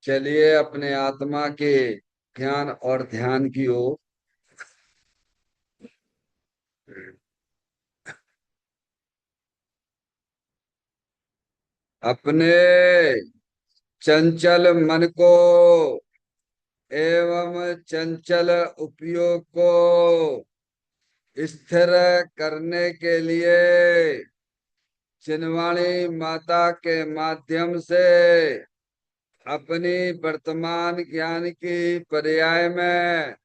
चलिए अपने आत्मा के ज्ञान और ध्यान की ओर। अपने चंचल मन को एवं चंचल उपयोग को स्थिर करने के लिए चिन्वाणी माता के माध्यम से अपनी वर्तमान ज्ञान की पर्याय में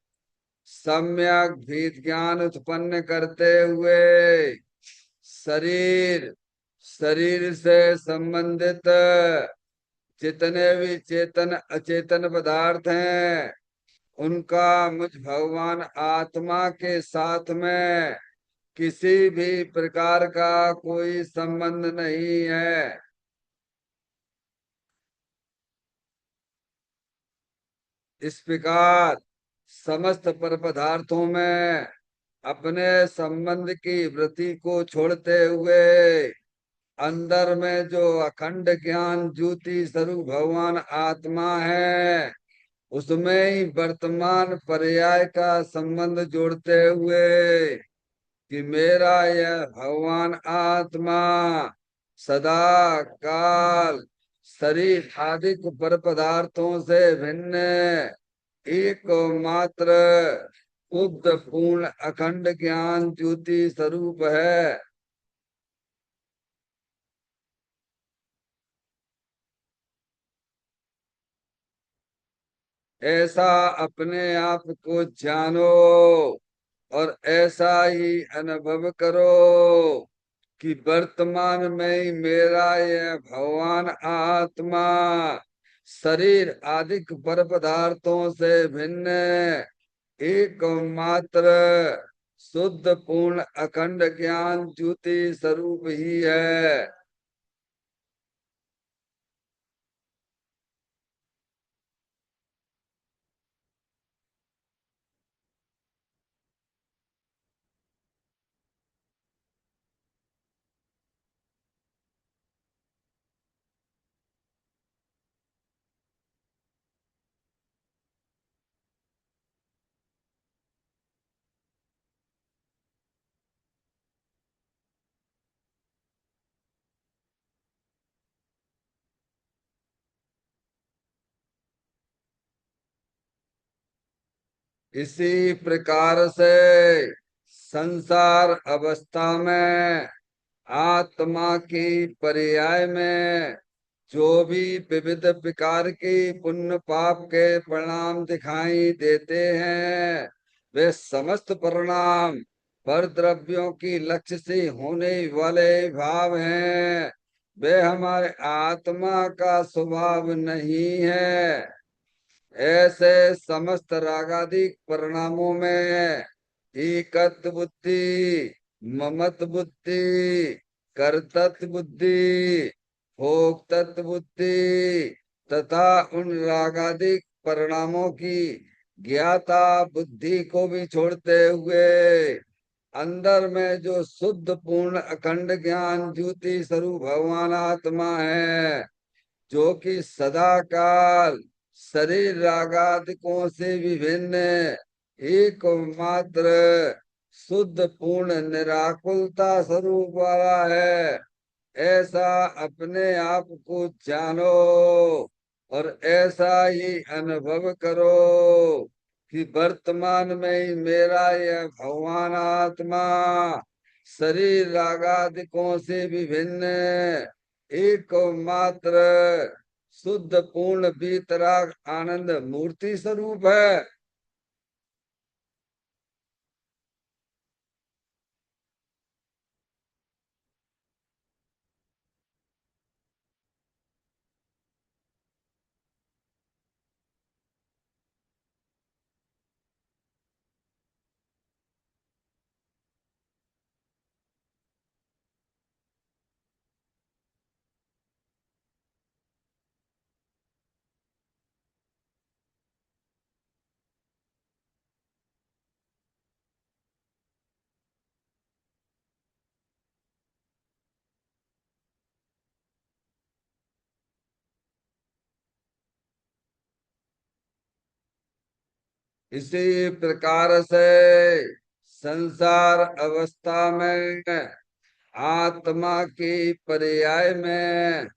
सम्यक भीत ज्ञान उत्पन्न करते हुए शरीर शरीर से संबंधित जितने भी चेतन अचेतन पदार्थ हैं उनका मुझ भगवान आत्मा के साथ में किसी भी प्रकार का कोई संबंध नहीं है। इस प्रकार समस्त पर पदार्थों में अपने संबंध की वृत्ति को छोड़ते हुए अंदर में जो अखंड ज्ञान ज्योति स्वरूप भगवान आत्मा है उसमें ही वर्तमान पर्याय का संबंध जोड़ते हुए कि मेरा यह भगवान आत्मा सदा काल शरीर आदि पर पदार्थों से भिन्न एकमात्र शुद्ध पूर्ण अखंड ज्ञान ज्योति स्वरूप है। ऐसा अपने आप को जानो और ऐसा ही अनुभव करो कि वर्तमान में ही मेरा यह भगवान आत्मा शरीर आदि पर पदार्थों से भिन्न एकमात्र शुद्ध पूर्ण अखंड ज्ञान ज्योति स्वरूप ही है। इसी प्रकार से संसार अवस्था में आत्मा की पर्याय में जो भी विविध प्रकार की पुण्य पाप के परिणाम दिखाई देते हैं वे समस्त परिणाम पर द्रव्यों की लक्ष्य से होने वाले भाव हैं। वे हमारे आत्मा का स्वभाव नहीं है। ऐसे समस्त रागादिक परिणामों में एकत्व बुद्धि, ममत्व बुद्धि, कर्तृत्व बुद्धि, भोक्तृत्व बुद्धि तथा उन रागादिक परिणामों की ज्ञाता बुद्धि को भी छोड़ते हुए अंदर में जो शुद्ध पूर्ण अखंड ज्ञान ज्योति स्वरूप भगवान आत्मा है जो कि सदा काल शरीर रागादिकों से विभिन्न एकमात्र शुद्ध पूर्ण निराकुलता स्वरूप वाला है। ऐसा अपने आप को जानो और ऐसा ही अनुभव करो कि वर्तमान में ही मेरा यह भगवान आत्मा शरीर रागादिकों से विभिन्न एकमात्र शुद्ध पूर्ण वीतराग आनंद मूर्ति स्वरूप है। इसी प्रकार से संसार अवस्था में आत्मा के पर्याय में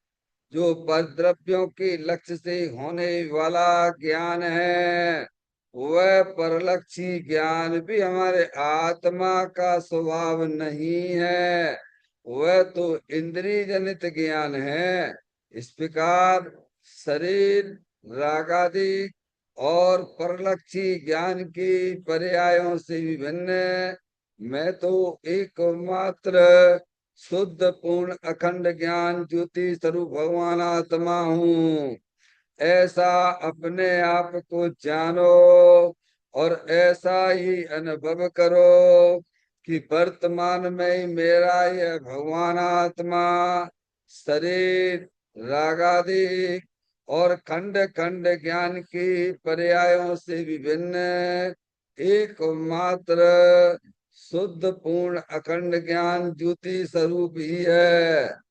जो परद्रव्यों के लक्ष्य से होने वाला ज्ञान है, वह परलक्षी ज्ञान भी हमारे आत्मा का स्वभाव नहीं है। वह तो इंद्रिय जनित ज्ञान है। इस प्रकार शरीर रागादि और परलक्षी ज्ञान के पर्यायों से विभिन्न मैं तो एकमात्र शुद्ध पूर्ण अखंड ज्ञान ज्योति स्वरूप भगवान आत्मा हूँ। ऐसा अपने आप को जानो और ऐसा ही अनुभव करो कि वर्तमान में ही मेरा यह भगवान आत्मा शरीर रागादि और खंड खंड ज्ञान की पर्यायों से विभिन्न एकमात्र शुद्ध पूर्ण अखंड ज्ञान ज्योति स्वरूप ही है।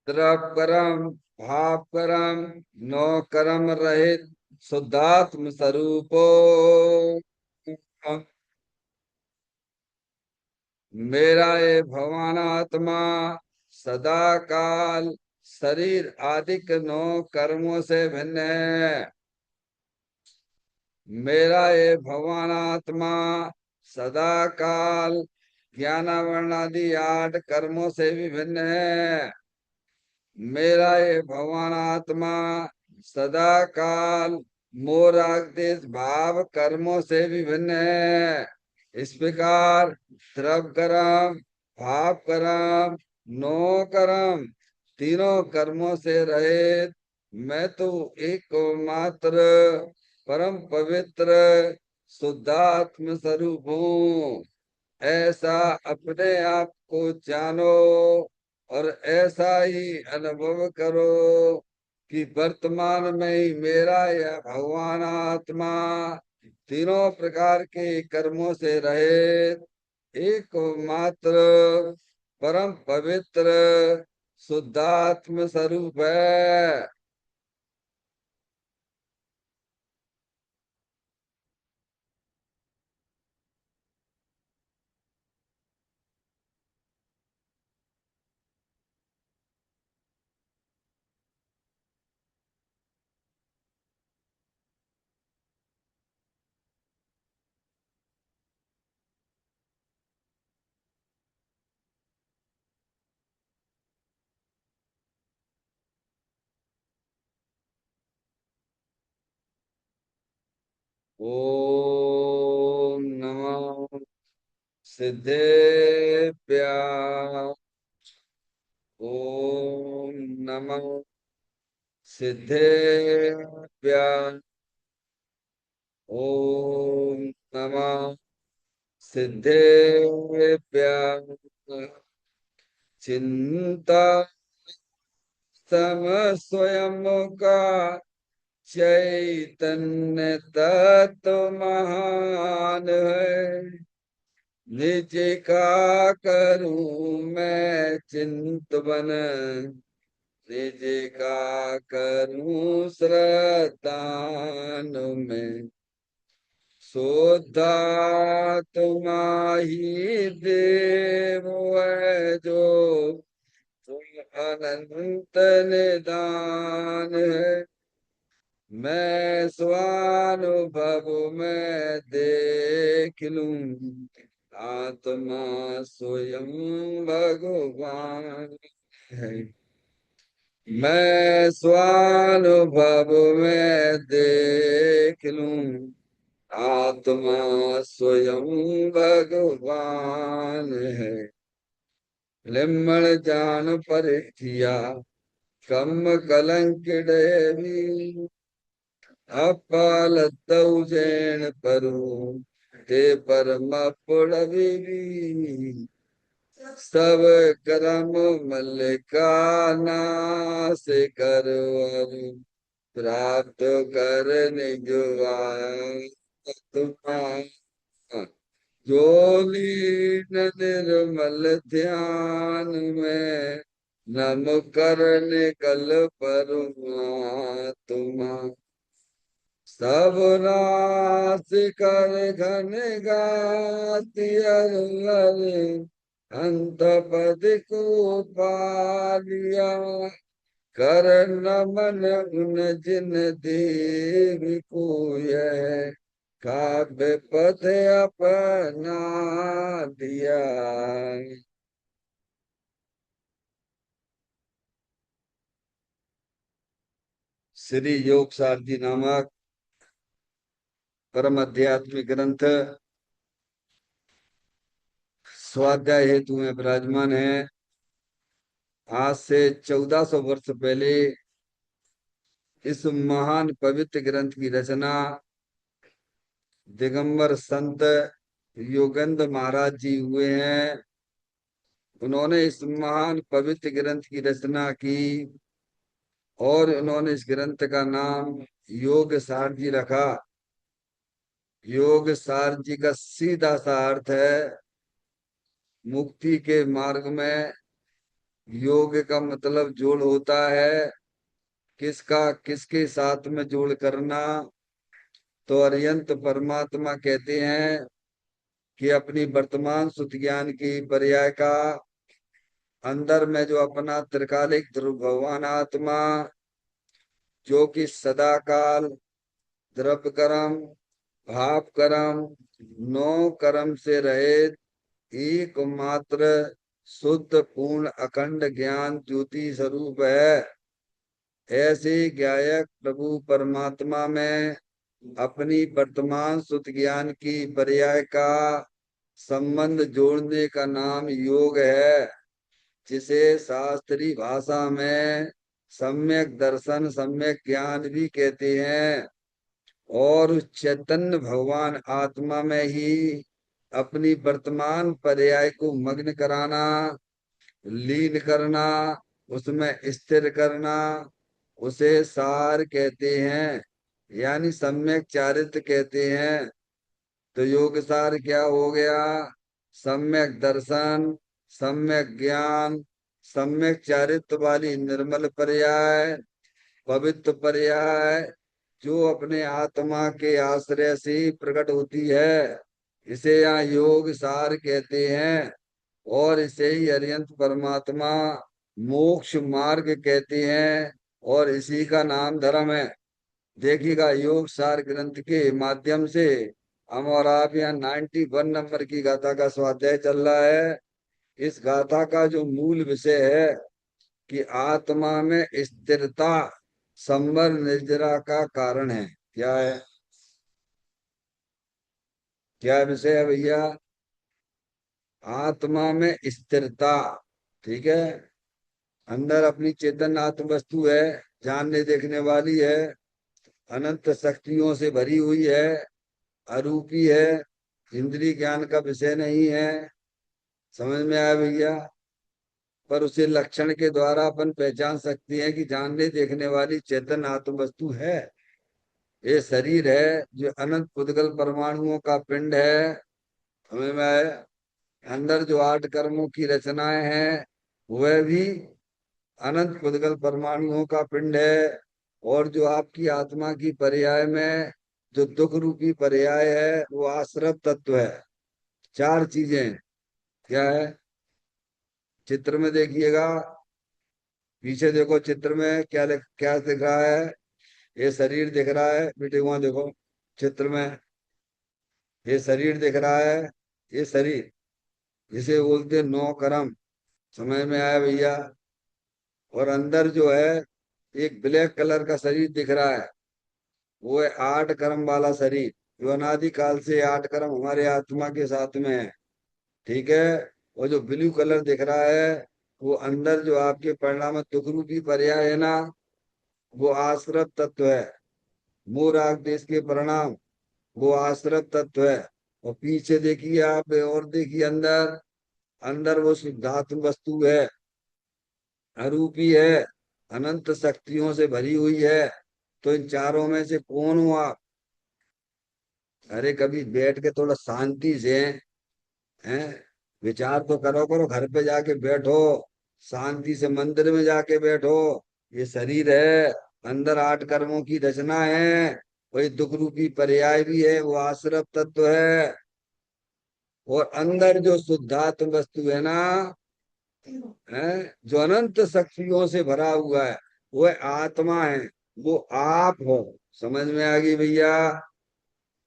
द्रव कर्म भाव कर्म नो कर्म रहित शुद्धात्म स्वरूपो मेरा ये भगवान आत्मा सदा काल शरीर आदिक नो कर्मों से भिन्न है। मेरा ये भगवान आत्मा सदा काल ज्ञानावरण आदि 8 कर्मों से भी भिन्न है। मेरा ये भगवान आत्मा सदा काल मोरादेश भाव कर्मों से भी भिन्न है। इस प्रकार द्रव कर्म भाव कर्म नो कर्म तीनों कर्मों से रहित मैं तो एकमात्र परम पवित्र शुद्धात्म स्वरूप हूँ। ऐसा अपने आप को जानो और ऐसा ही अनुभव करो कि वर्तमान में ही मेरा यह भगवान आत्मा तीनों प्रकार के कर्मों से रहित एकमात्र परम पवित्र शुद्धात्म स्वरूप है। ओम नमः सिद्धेभ्य ओम नमः सिद्धेभ्य ओम नमः सिद्धेभ्य चिंता सम स्वयं का चैतन्य तत्व महान है। निज का करूं मैं चिंतवन निज का करूं श्रद्धान में शुद्धा तुम्हारी देव है जो तुम अनंत निदान है। मैं स्वानुभव में देख लूं आत्मा स्वयं भगवान है। मैं स्वानुभव में देख लूं आत्मा स्वयं भगवान है। लिम्मण जान परिथिया कम कलंक भी अपालतौ जैन परु ते परम पुड़वी सब करम मल्लिका नाश कर प्राप्त कर निज आत्मा जो लीन निर्मल ध्यान में नम कर निकल परमात्मा सब नाश कर घन गाति अंत पद को पालिया कर नमन उन जिन देव को यह काव्य पद अपना दिया। श्री योग सारथी नामक परम आध्यात्मिक ग्रंथ स्वाध्याय हेतु में विराजमान है। आज से 1400 वर्ष पहले इस महान पवित्र ग्रंथ की रचना दिगंबर संत योगेंद्र महाराज जी हुए हैं। उन्होंने इस महान पवित्र ग्रंथ की रचना की और उन्होंने इस ग्रंथ का नाम योग सार जी रखा। योग सार जी का सीधा सा अर्थ है मुक्ति के मार्ग में योग का मतलब जोड़ होता है। किसका किसके साथ में जोड़ करना? तो अरिहंत परमात्मा कहते हैं कि अपनी वर्तमान सुत ज्ञान की पर्याय का अंदर में जो अपना त्रिकालिक ध्रुव भगवान आत्मा जो कि सदा काल द्रव्य कर्म भाव कर्म नौ कर्म से रहित एकमात्र शुद्ध पूर्ण अखंड ज्ञान ज्योति स्वरूप है। ऐसे ज्ञायक प्रभु परमात्मा में अपनी वर्तमान सुत ज्ञान की पर्याय का संबंध जोड़ने का नाम योग है, जिसे शास्त्रीय भाषा में सम्यक दर्शन सम्यक ज्ञान भी कहते हैं। और उस चैतन्य भगवान आत्मा में ही अपनी वर्तमान पर्याय को मग्न कराना, लीन करना, उसमें स्थिर करना, उसे सार कहते हैं, यानी सम्यक चारित्र कहते हैं। तो योग सार क्या हो गया? सम्यक दर्शन, सम्यक ज्ञान, सम्यक चारित्र वाली निर्मल पर्याय, पवित्र पर्याय जो अपने आत्मा के आश्रय से प्रकट होती है, इसे यहाँ योग सार कहते हैं। और इसे ही अरिहंत परमात्मा मोक्ष मार्ग कहते हैं और इसी का नाम धर्म है। देखिएगा योग सार ग्रंथ के माध्यम से हम और आप यहाँ 91 नंबर की गाथा का स्वाध्याय चल रहा है। इस गाथा का जो मूल विषय है कि आत्मा में स्थिरता संवर निर्जरा का कारण है। क्या है? क्या विषय है भैया? आत्मा में स्थिरता। ठीक है। अंदर अपनी चेतन आत्म वस्तु है, जानने देखने वाली है, अनंत शक्तियों से भरी हुई है, अरूपी है, इंद्रिय ज्ञान का विषय नहीं है। समझ में आया भैया? पर उसे लक्षण के द्वारा अपन पहचान सकते हैं कि जानने देखने वाली चेतन आत्म वस्तु है। ये शरीर है जो अनंत पुद्गल परमाणुओं का पिंड है। समझ में आया? अंदर जो 8 कर्मों की रचनाएं हैं वह भी अनंत पुद्गल परमाणुओं का पिंड है। और जो आपकी आत्मा की पर्याय में जो दुख रूपी पर्याय है वो आश्रव तत्व है। 4 चीजें क्या है? चित्र में देखिएगा, पीछे देखो चित्र में क्या दिख रहा है? ये शरीर दिख रहा है बेटे, वहां देखो चित्र में, ये शरीर दिख रहा है। ये शरीर जिसे बोलते हैं 9 कर्म। समझ में आया भैया? और अंदर जो है एक ब्लैक कलर का शरीर दिख रहा है, वो है 8 कर्म वाला शरीर। जो अनादि काल से आठ कर्म हमारे आत्मा के साथ में है। ठीक है। और जो ब्लू कलर दिख रहा है, वो अंदर जो आपके परिणाम दुख रूपी पर्याय है ना, वो आश्रत तत्व है। मूराग देश के परिणाम, वो आश्रत तत्व है। और पीछे देखिए आप, और देखिए अंदर, अंदर वो शुद्धात्म वस्तु है, अरूपी है, अनंत शक्तियों से भरी हुई है। तो इन चारों में से कौन हो आप? अरे कभी बैठ के थोड़ा शांति से, हैं, विचार तो करो करो, घर पे जाके बैठो, शांति से मंदिर में जाके बैठो। ये शरीर है, अंदर आठ कर्मों की रचना है, वही दुख रूपी पर्याय भी है, वो आश्रव तत्व है। और अंदर जो शुद्धात्म वस्तु है ना, है, जो अनंत शक्तियों से भरा हुआ है, वो आत्मा है, वो आप हो। समझ में आ गई भैया?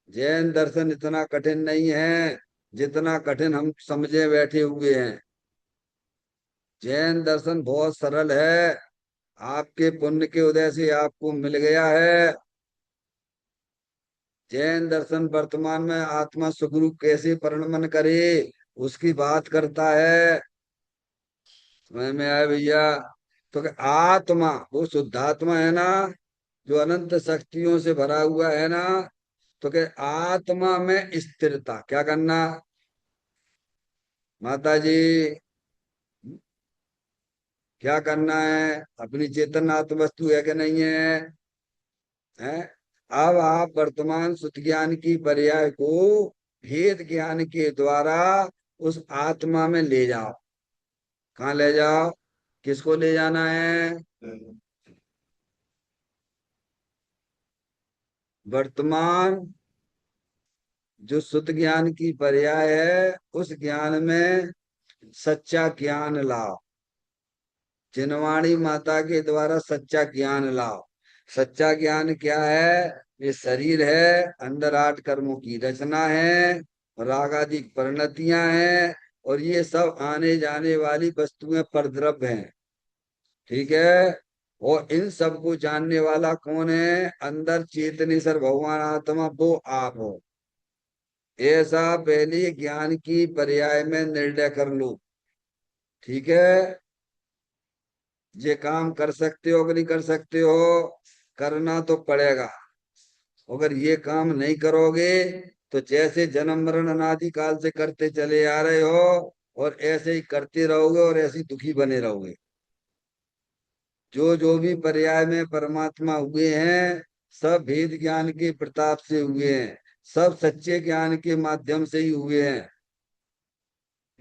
जैन दर्शन इतना कठिन नहीं है जितना कठिन हम समझे बैठे हुए हैं। जैन दर्शन बहुत सरल है। आपके पुण्य के उदय से आपको मिल गया है। जैन दर्शन वर्तमान में आत्मा सुखरूप कैसे परिणमन करे, उसकी बात करता है। समझ में आया भैया? तो कि आत्मा वो शुद्धात्मा है ना, जो अनंत शक्तियों से भरा हुआ है ना, तो कि आत्मा में स्थिरता क्या करना, माता जी, क्या करना है? अपनी चेतन आत्म वस्तु है कि नहीं है? है। अब आप वर्तमान सुत ज्ञान की पर्याय को भेद ज्ञान के द्वारा उस आत्मा में ले जाओ। कहाँ ले जाओ? किसको ले जाना है? वर्तमान जो सुत ज्ञान की पर्याय है, उस ज्ञान में सच्चा ज्ञान लाओ। जिनवाणी माता के द्वारा सच्चा ज्ञान लाओ। सच्चा ज्ञान क्या है? ये शरीर है, अंदर आठ कर्मों की रचना है, राग आदि परिणतियां हैं, और ये सब आने जाने वाली वस्तुएं परद्रव्य हैं। ठीक है। और इन सब को जानने वाला कौन है? अंदर चेतनेश्वर भगवान आत्मा, वो आप हो। ऐसा पहले ज्ञान की पर्याय में निर्णय कर लो। ठीक है। ये काम कर सकते हो कि नहीं कर सकते हो? करना तो पड़ेगा। अगर ये काम नहीं करोगे तो जैसे जन्म मरण अनादि काल से करते चले आ रहे हो, और ऐसे ही करते रहोगे और ऐसे ही दुखी बने रहोगे। जो जो भी पर्याय में परमात्मा हुए हैं, सब भेद ज्ञान के प्रताप से हुए हैं, सब सच्चे ज्ञान के माध्यम से ही हुए हैं।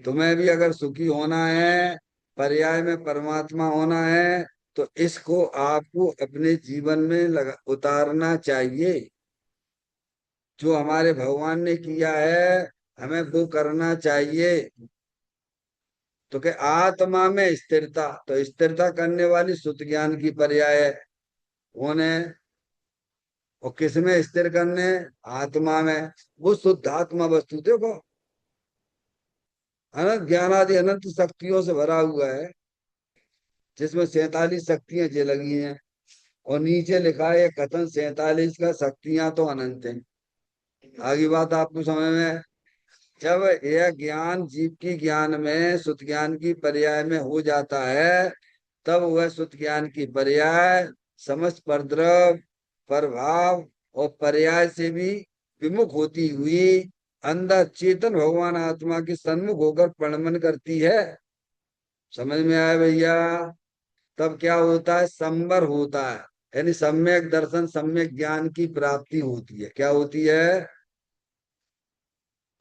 तुम्हें भी अगर सुखी होना है, पर्याय में परमात्मा होना है, तो इसको आपको अपने जीवन में उतारना चाहिए। जो हमारे भगवान ने किया है, हमें वो करना चाहिए। तो कि आत्मा में स्थिरता, तो स्थिरता करने वाली सुत ज्ञान की पर्याय है। कौन है? और किस में स्थिर करने? आत्मा में। वो शुद्ध आत्मा वस्तु देखो, अनंत ज्ञान आदि अनंत शक्तियों से भरा हुआ है, जिसमें 47 शक्तियां जे लगी हैं। और नीचे लिखा है कथन 47 का शक्तियां तो अनंत हैं। आगे बात आपको समझ में? जब यह ज्ञान जीव की ज्ञान में सुत ज्ञान की पर्याय में हो जाता है, तब वह सुत ज्ञान की पर्याय समस्त परद्रव, प्रभाव और पर्याय से भी विमुख होती हुई अंदर चेतन भगवान आत्मा के सन्मुख होकर प्रणमन करती है। समझ में आया भैया? तब क्या होता है? संवर होता है, यानी सम्यक दर्शन सम्यक ज्ञान की प्राप्ति होती है। क्या होती है?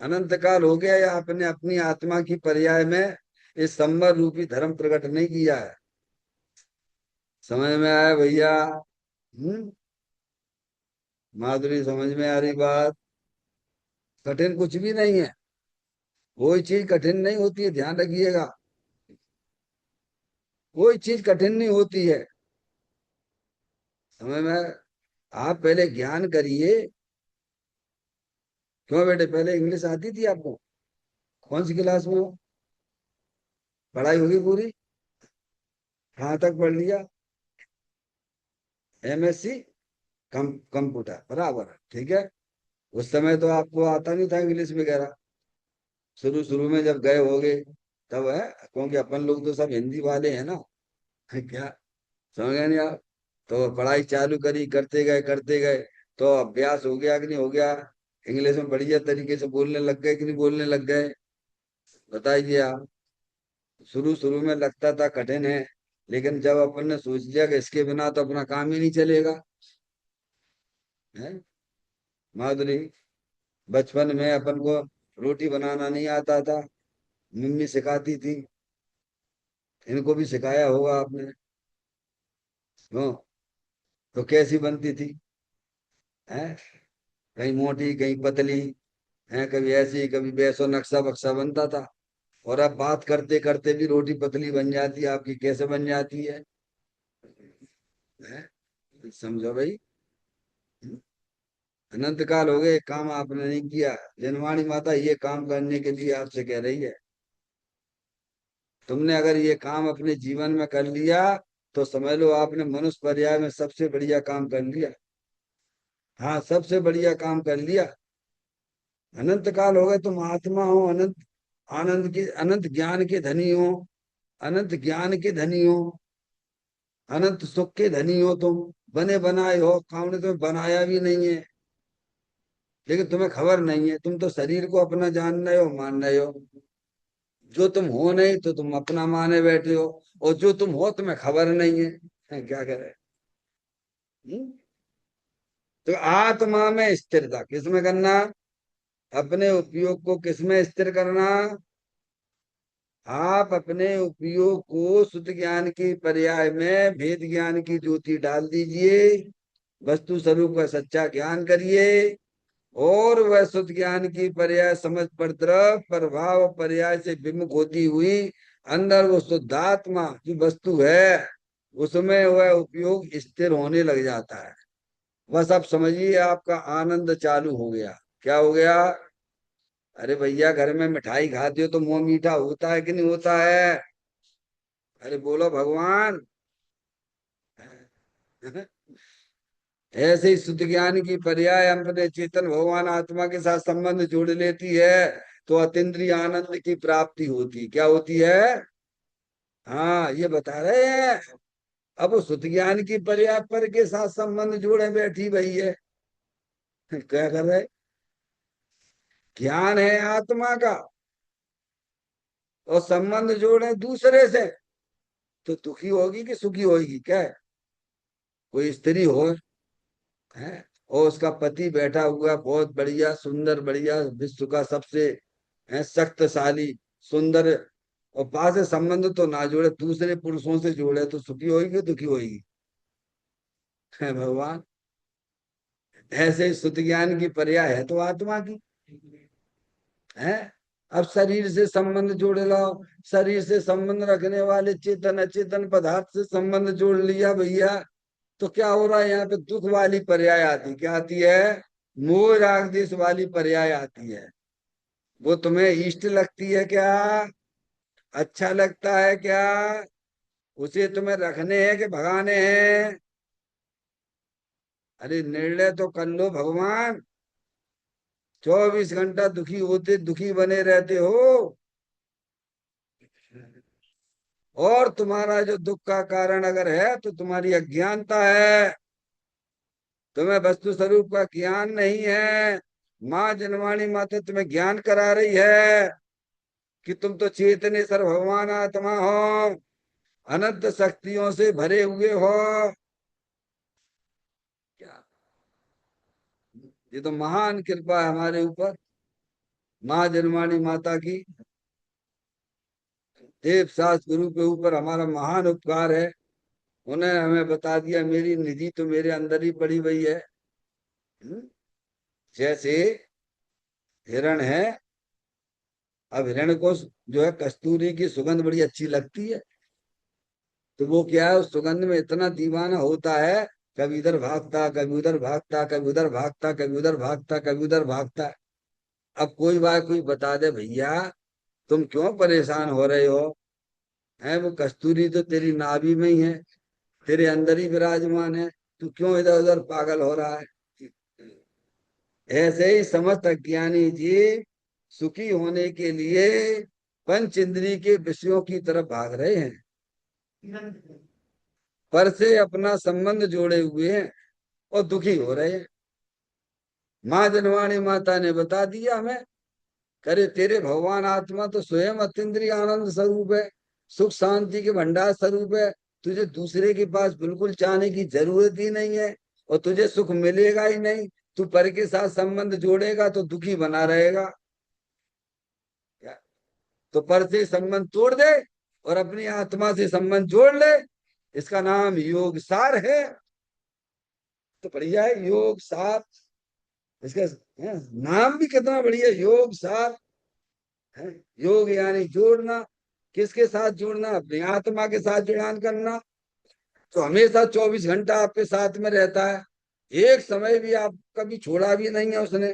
अनंत काल हो गया या आपने अपनी आत्मा की पर्याय में इस संवर रूपी धर्म प्रकट नहीं किया है। समझ में आया भैया? माधुरी, समझ में आ रही बात? कठिन कुछ भी नहीं है, कोई चीज कठिन नहीं होती है, ध्यान रखिएगा। कोई चीज कठिन नहीं होती है। समझ में आप पहले ज्ञान करिए। क्यों बेटे, पहले इंग्लिश आती थी आपको? कौन सी क्लास में हो? पढ़ाई होगी पूरी? कहाँ तक पढ़ लिया? MSc कंप्यूटर, बराबर, ठीक है। उस समय तो आपको आता नहीं था इंग्लिश वगैरह, शुरू शुरू में जब गए होगे तब है, क्योंकि अपन लोग तो सब हिंदी वाले हैं ना। क्या समझ गए नहीं आप? तो पढ़ाई चालू करी, करते गए, तो अभ्यास हो गया कि नहीं हो गया, इंग्लिश में बढ़िया तरीके से बोलने लग गए कि नहीं बोलने लग गए? बताइए आप। शुरू शुरू में लगता था कठिन है, लेकिन जब अपन ने सोच लिया कि इसके बिना तो अपना काम ही नहीं चलेगा, है माधुरी। बचपन में अपन को रोटी बनाना नहीं आता था, मम्मी सिखाती थी, इनको भी सिखाया होगा आपने। क्यों? तो कैसी बनती थी? है, कहीं मोटी कहीं पतली, है कभी ऐसी कभी वैसो, नक्शा बक्सा बनता था। और अब बात करते करते भी रोटी पतली बन जाती है आपकी, कैसे बन जाती है? समझो भाई। अनंत काल हो गए, काम आपने नहीं किया। जनवाणी माता ये काम करने के लिए आपसे कह रही है। तुमने अगर ये काम अपने जीवन में कर लिया तो समझ लो आपने मनुष्य पर्याय में सबसे बढ़िया काम कर लिया। हाँ, सबसे बढ़िया काम कर लिया। अनंत काल हो गए, तुम आत्मा हो, अनंत आनंद के, अनंत ज्ञान के धनी हो, अनंत ज्ञान के धनी हो, अनंत सुख के धनी हो तुम। बने बनाए हो, काम ने तुम्हें बनाया भी नहीं है, लेकिन तुम्हें खबर नहीं है। तुम तो शरीर को अपना जान रहे हो, मान रहे हो। जो तुम हो नहीं तो तुम अपना माने बैठे हो, और जो तुम हो तुम्हें खबर नहीं है। क्या करे? हम्म? तो आत्मा में स्थिरता किसमें करना? अपने उपयोग को किसमें स्थिर करना? आप अपने उपयोग को शुद्ध ज्ञान की पर्याय में भेद ज्ञान की ज्योति डाल दीजिए, वस्तु स्वरूप का सच्चा ज्ञान करिए, और वह शुद्ध ज्ञान की पर्याय समझ पर तरफ प्रभाव पर्याय से विमुख होती हुई अंदर वो शुद्धात्मा जो वस्तु है, उसमें वह उपयोग स्थिर होने लग जाता है। बस आप समझिए आपका आनंद चालू हो गया। क्या हो गया? अरे भैया, घर में मिठाई खाते हो तो मुंह मीठा होता है कि नहीं होता है? अरे बोलो भगवान। ऐसे ही शुद्ध ज्ञान की पर्याय अपने चेतन भगवान आत्मा के साथ संबंध जोड़ लेती है, तो अतीन्द्रिय आनंद की प्राप्ति होती। क्या होती है? हाँ, ये बता रहे हैं। अब वो शुद्ध ज्ञान की पर्याय पर के साथ संबंध जोड़े बैठी भई है। क्या कर रहे? ज्ञान है आत्मा का, और संबंध जोड़े दूसरे से, तो दुखी होगी कि सुखी होगी? क्या है? कोई स्त्री हो, है, और उसका पति बैठा हुआ बहुत बढ़िया सुंदर, बढ़िया विश्व का सबसे है शक्तिशाली सुंदर, और पास से संबंध तो ना जोड़े, दूसरे पुरुषों से जोड़े, तो सुखी होगी कि दुखी होगी? है भगवान। ऐसे ही शुद्ध ज्ञान की पर्याय है तो आत्मा की है। अब शरीर से संबंध जोड़ लाओ, शरीर से संबंध रखने वाले चेतन अचेतन पदार्थ से संबंध जोड़ लिया भैया, तो क्या हो रहा है? यहाँ पे दुख वाली पर्याय आती, क्या आती है? मोह राग देश वाली पर्याय आती है। वो तुम्हें इष्ट लगती है क्या? अच्छा लगता है क्या? उसे तुम्हें रखने हैं कि भगाने हैं? अरे निर्णय तो कर लो भगवान। 24 घंटा दुखी होते दुखी बने रहते हो, और तुम्हारा जो दुख का कारण अगर है तो तुम्हारी अज्ञानता है, तुम्हें वस्तु स्वरूप का ज्ञान नहीं है। माँ जनवाणी माता तुम्हें ज्ञान करा रही है कि तुम तो चेतनेश्वर भगवान आत्मा हो, अनंत शक्तियों से भरे हुए हो। क्या? ये तो महान कृपा है हमारे ऊपर, माँ जनवाणी माता की, देव शास्त्र गुरु के ऊपर हमारा महान उपकार है। उन्हें हमें बता दिया, मेरी निधि तो मेरे अंदर ही पड़ी हुई है। हम्म? जैसे हिरण है, अब हिरण को जो है कस्तूरी की सुगंध बड़ी अच्छी लगती है, तो वो क्या है, उस सुगंध में इतना दीवाना होता है, कभी इधर भागता कभी उधर भागता, कभी उधर भागता कभी उधर भागता, कभी उधर भागता। अब कोई बात कोई बता दे भैया, तुम क्यों परेशान हो रहे हो? है, वो कस्तूरी तो तेरी नाभि में ही है, तेरे अंदर ही विराजमान है, तू क्यों इधर उधर पागल हो रहा है? ऐसे ही समस्त अज्ञानी जीव सुखी होने के लिए पंच इंद्रिय के विषयों की तरफ भाग रहे हैं, पर से अपना संबंध जोड़े हुए हैं और दुखी हो रहे हैं। माँ जनवाणी माता ने बता दिया हमें, करे तेरे भगवान आत्मा तो स्वयं अतीन्द्रिय आनंद स्वरूप है, सुख शांति के भंडार स्वरूप है। तुझे दूसरे के पास बिल्कुल जाने की जरूरत ही नहीं है, और तुझे सुख मिलेगा ही नहीं। तू पर के साथ संबंध जोड़ेगा तो दुखी बना रहेगा। तो पर से संबंध तोड़ दे और अपनी आत्मा से संबंध जोड़ ले। इसका नाम योग सार है। तो बढ़िया है योग सार। इसका नाम भी कितना बढ़िया, योग सार है। योग यानी जोड़ना। किसके साथ जोड़ना? अपनी आत्मा के साथ जुड़ान करना, तो हमेशा 24 घंटा आपके साथ में रहता है। एक समय भी आप कभी छोड़ा भी नहीं है उसने।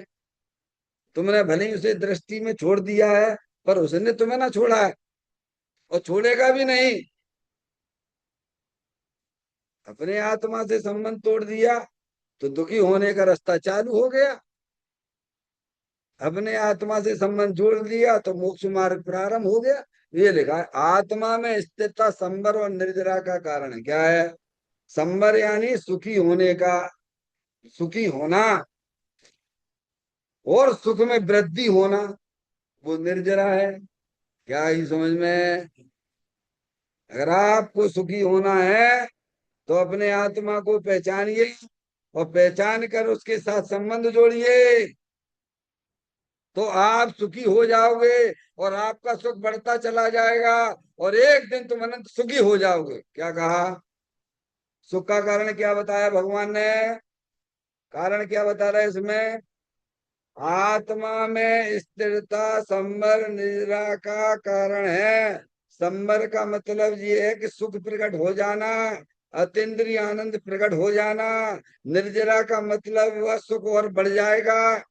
तुमने भले ही उसे दृष्टि में छोड़ दिया है, पर उसने तुम्हें ना छोड़ा है और छोड़ेगा भी नहीं। अपने आत्मा से संबंध तोड़ दिया तो दुखी होने का रास्ता चालू हो गया। अपने आत्मा से संबंध जोड़ दिया तो मोक्ष मार्ग प्रारंभ हो गया। ये लिखा है, आत्मा में स्थिरता संबर और निर्जरा का कारण क्या है? संबर यानी सुखी होने का, सुखी होना और सुख में वृद्धि होना, वो निर्जरा है। क्या ही समझ में? अगर आपको सुखी होना है तो अपने आत्मा को पहचानिए और पहचान कर उसके साथ संबंध जोड़िए, तो आप सुखी हो जाओगे और आपका सुख बढ़ता चला जाएगा और एक दिन तुम अनंत सुखी हो जाओगे। क्या कहा? सुख का कारण क्या बताया भगवान ने? कारण क्या बता रहे इसमें? आत्मा में स्थिरता संबर निद्रा का कारण है। संबर का मतलब ये है कि सुख प्रकट हो जाना, अतीन्द्रिय आनंद प्रकट हो जाना। निर्जरा का मतलब वह सुख और बढ़ जाएगा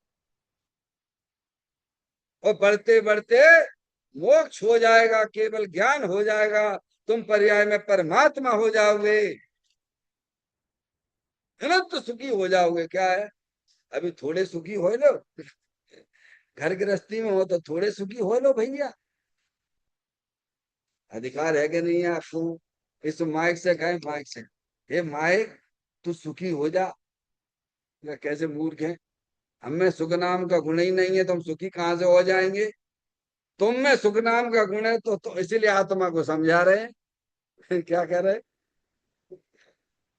और बढ़ते बढ़ते मोक्ष हो जाएगा, केवल ज्ञान हो जाएगा। तुम पर्याय में परमात्मा हो जाओगे, अनंत सुखी हो जाओगे। क्या है? अभी थोड़े सुखी हो लो, घर गृहस्थी में हो तो थोड़े सुखी हो लो भैया। अधिकार है कि नहीं है आपको? इस माइक से कहें, माइक से, हे माइक तू सुखी हो जा। या कैसे मूर्ख है? हम में सुख नाम का गुण ही नहीं है तो हम सुखी कहाँ से हो जाएंगे? तुम में सुख नाम का गुण है तो इसीलिए आत्मा को समझा रहे हैं। क्या कह रहे हैं?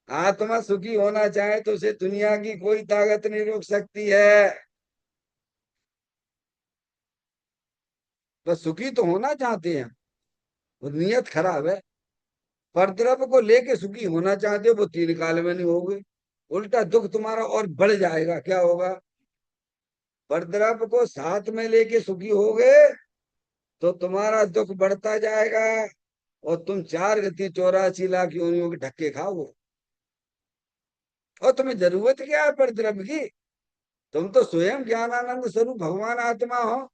आत्मा सुखी होना चाहे तो उसे दुनिया की कोई ताकत नहीं रोक सकती है। बस सुखी तो होना चाहते हैं, वो नियत खराब है। परद्रव्य को लेके सुखी होना चाहते हो, वो तीन काल में नहीं होगे। उल्टा दुख तुम्हारा और बढ़ जाएगा। क्या होगा? परद्रव्य को साथ में लेके सुखी होगे तो तुम्हारा दुख बढ़ता जाएगा और तुम 4 गति 84 लाख योनियों के धक्के खाओगे। और तुम्हें जरूरत क्या है परद्रव्य की? तुम तो स्वयं ज्ञानानंद स्वरूप भगवान आत्मा हो।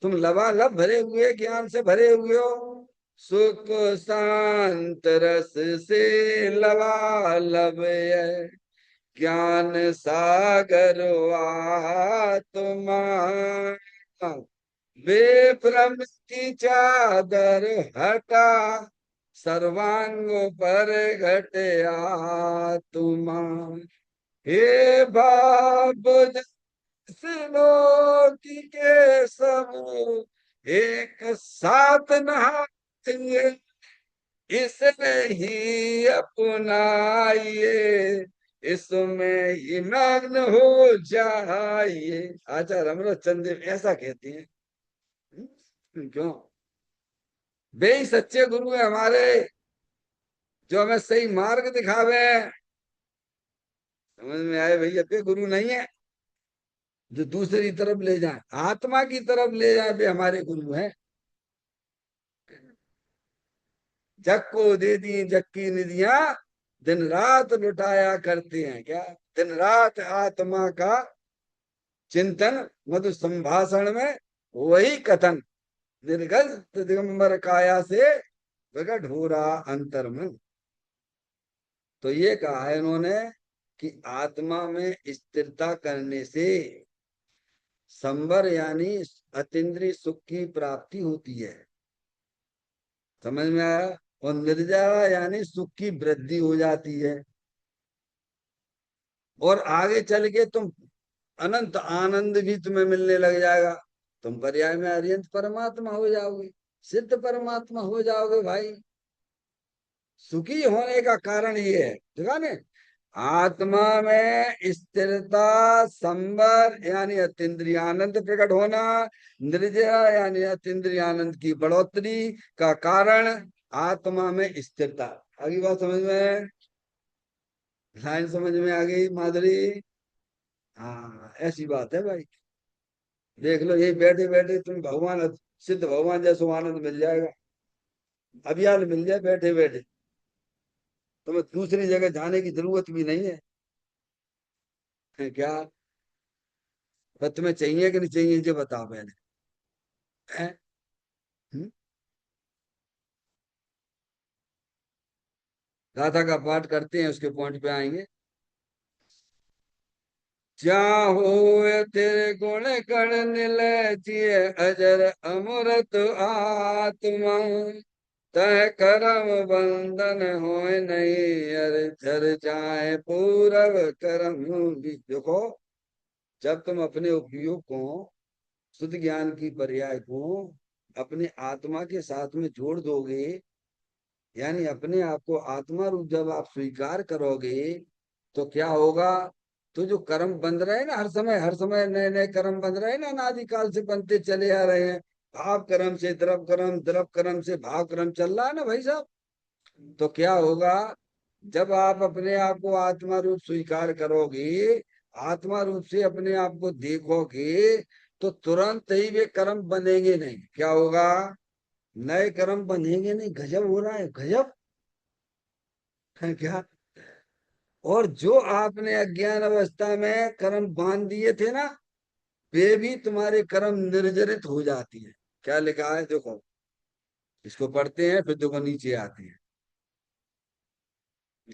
तुम लबालब भरे हुए, ज्ञान से भरे हुए हो। सुख शांत रस से लबालब है, ज्ञान सागर आत्मा। बेभ्रम की चादर हटा, सर्वांग पर घटे आत्मा। हे बाप सिलोकी के सब एक साथ नहाइए, इसमें ही अपनाइए, इसमें ही मग्न हो जाइए। आचार्य अमृतचंद देव ऐसा कहते हैं। क्यों? वे ही सच्चे गुरु है हमारे, जो हमें सही मार्ग दिखावे। समझ में आए भैया? वे गुरु नहीं है जो दूसरी तरफ ले जाए, आत्मा की तरफ ले जाए, वे हमारे गुरु हैं। जग को दे दी जग की निधियां, दिन रात लुटाया करते हैं। क्या? दिन रात आत्मा का चिंतन, मधु संभाषण में वही कथन, निर्गल दिगंबर काया से प्रकट हो रहा अंतर में। तो ये कहा है इन्होंने कि आत्मा में स्थिरता करने से संबर यानी अतीन्द्रिय सुख की प्राप्ति होती है, समझ में आया। और निर्जरा यानी सुख की वृद्धि हो जाती है, और आगे चल के तुम अनंत आनंद भी तुम्हें मिलने लग जाएगा। तुम पर्याय में अर्यंत परमात्मा हो जाओगे, सिद्ध परमात्मा हो जाओगे भाई। सुखी होने का कारण ये है, देखा ने, आत्मा में स्थिरता, संबर यानी अतीन्द्रिय आनंद प्रकट होना, निर्जरा यानी अतीन्द्रिय आनंद की बढ़ोतरी का कारण आत्मा में स्थिरता। आगे बात समझ में, लाइन समझ में आ गई माधुरी? हाँ ऐसी बात है भाई। देख लो यही बैठे बैठे तुम भगवान, सिद्ध भगवान जैसो आनंद मिल जाएगा, अभियान मिल जाए बैठे बैठे। तुम्हें दूसरी जगह जाने की जरूरत भी नहीं है क्या? पर तुम्हें चाहिए कि नहीं चाहिए ये बताओ पहले, हैं? हम्म? गाथा का पाठ करते हैं, उसके पॉइंट पे आएंगे। चाहो तेरे गुण कण निलचिए अजर अमृत आत्मा, तह करम बंधन होए नहीं, अर झर जाए पूरब करम भी। देखो, जब तुम अपने उपयोग को, शुद्ध ज्ञान की पर्याय को अपने आत्मा के साथ में जोड़ दोगे, यानी अपने आप को आत्मा रूप जब आप स्वीकार करोगे, तो क्या होगा? तो जो कर्म बंध रहे हैं ना, हर समय नए नए कर्म बंध रहे हैं ना, अनादिकाल से बनते चले आ रहे हैं। भाव कर्म से द्रव कर्म, द्रव कर्म से भाव कर्म चल रहा है ना भाई साहब। तो क्या होगा? जब आप अपने आप को आत्मा रूप स्वीकार करोगे, आत्मा रूप से अपने आप को देखोगे, तो तुरंत ही वे कर्म बनेंगे नहीं। क्या होगा? नए कर्म बनेंगे नहीं। गजब हो रहा है, गजब है क्या? और जो आपने अज्ञान अवस्था में कर्म बांध दिए थे ना, वे भी तुम्हारे कर्म निर्जरित हो जाती है। क्या लिखा है देखो, इसको पढ़ते हैं फिर देखो नीचे आते हैं।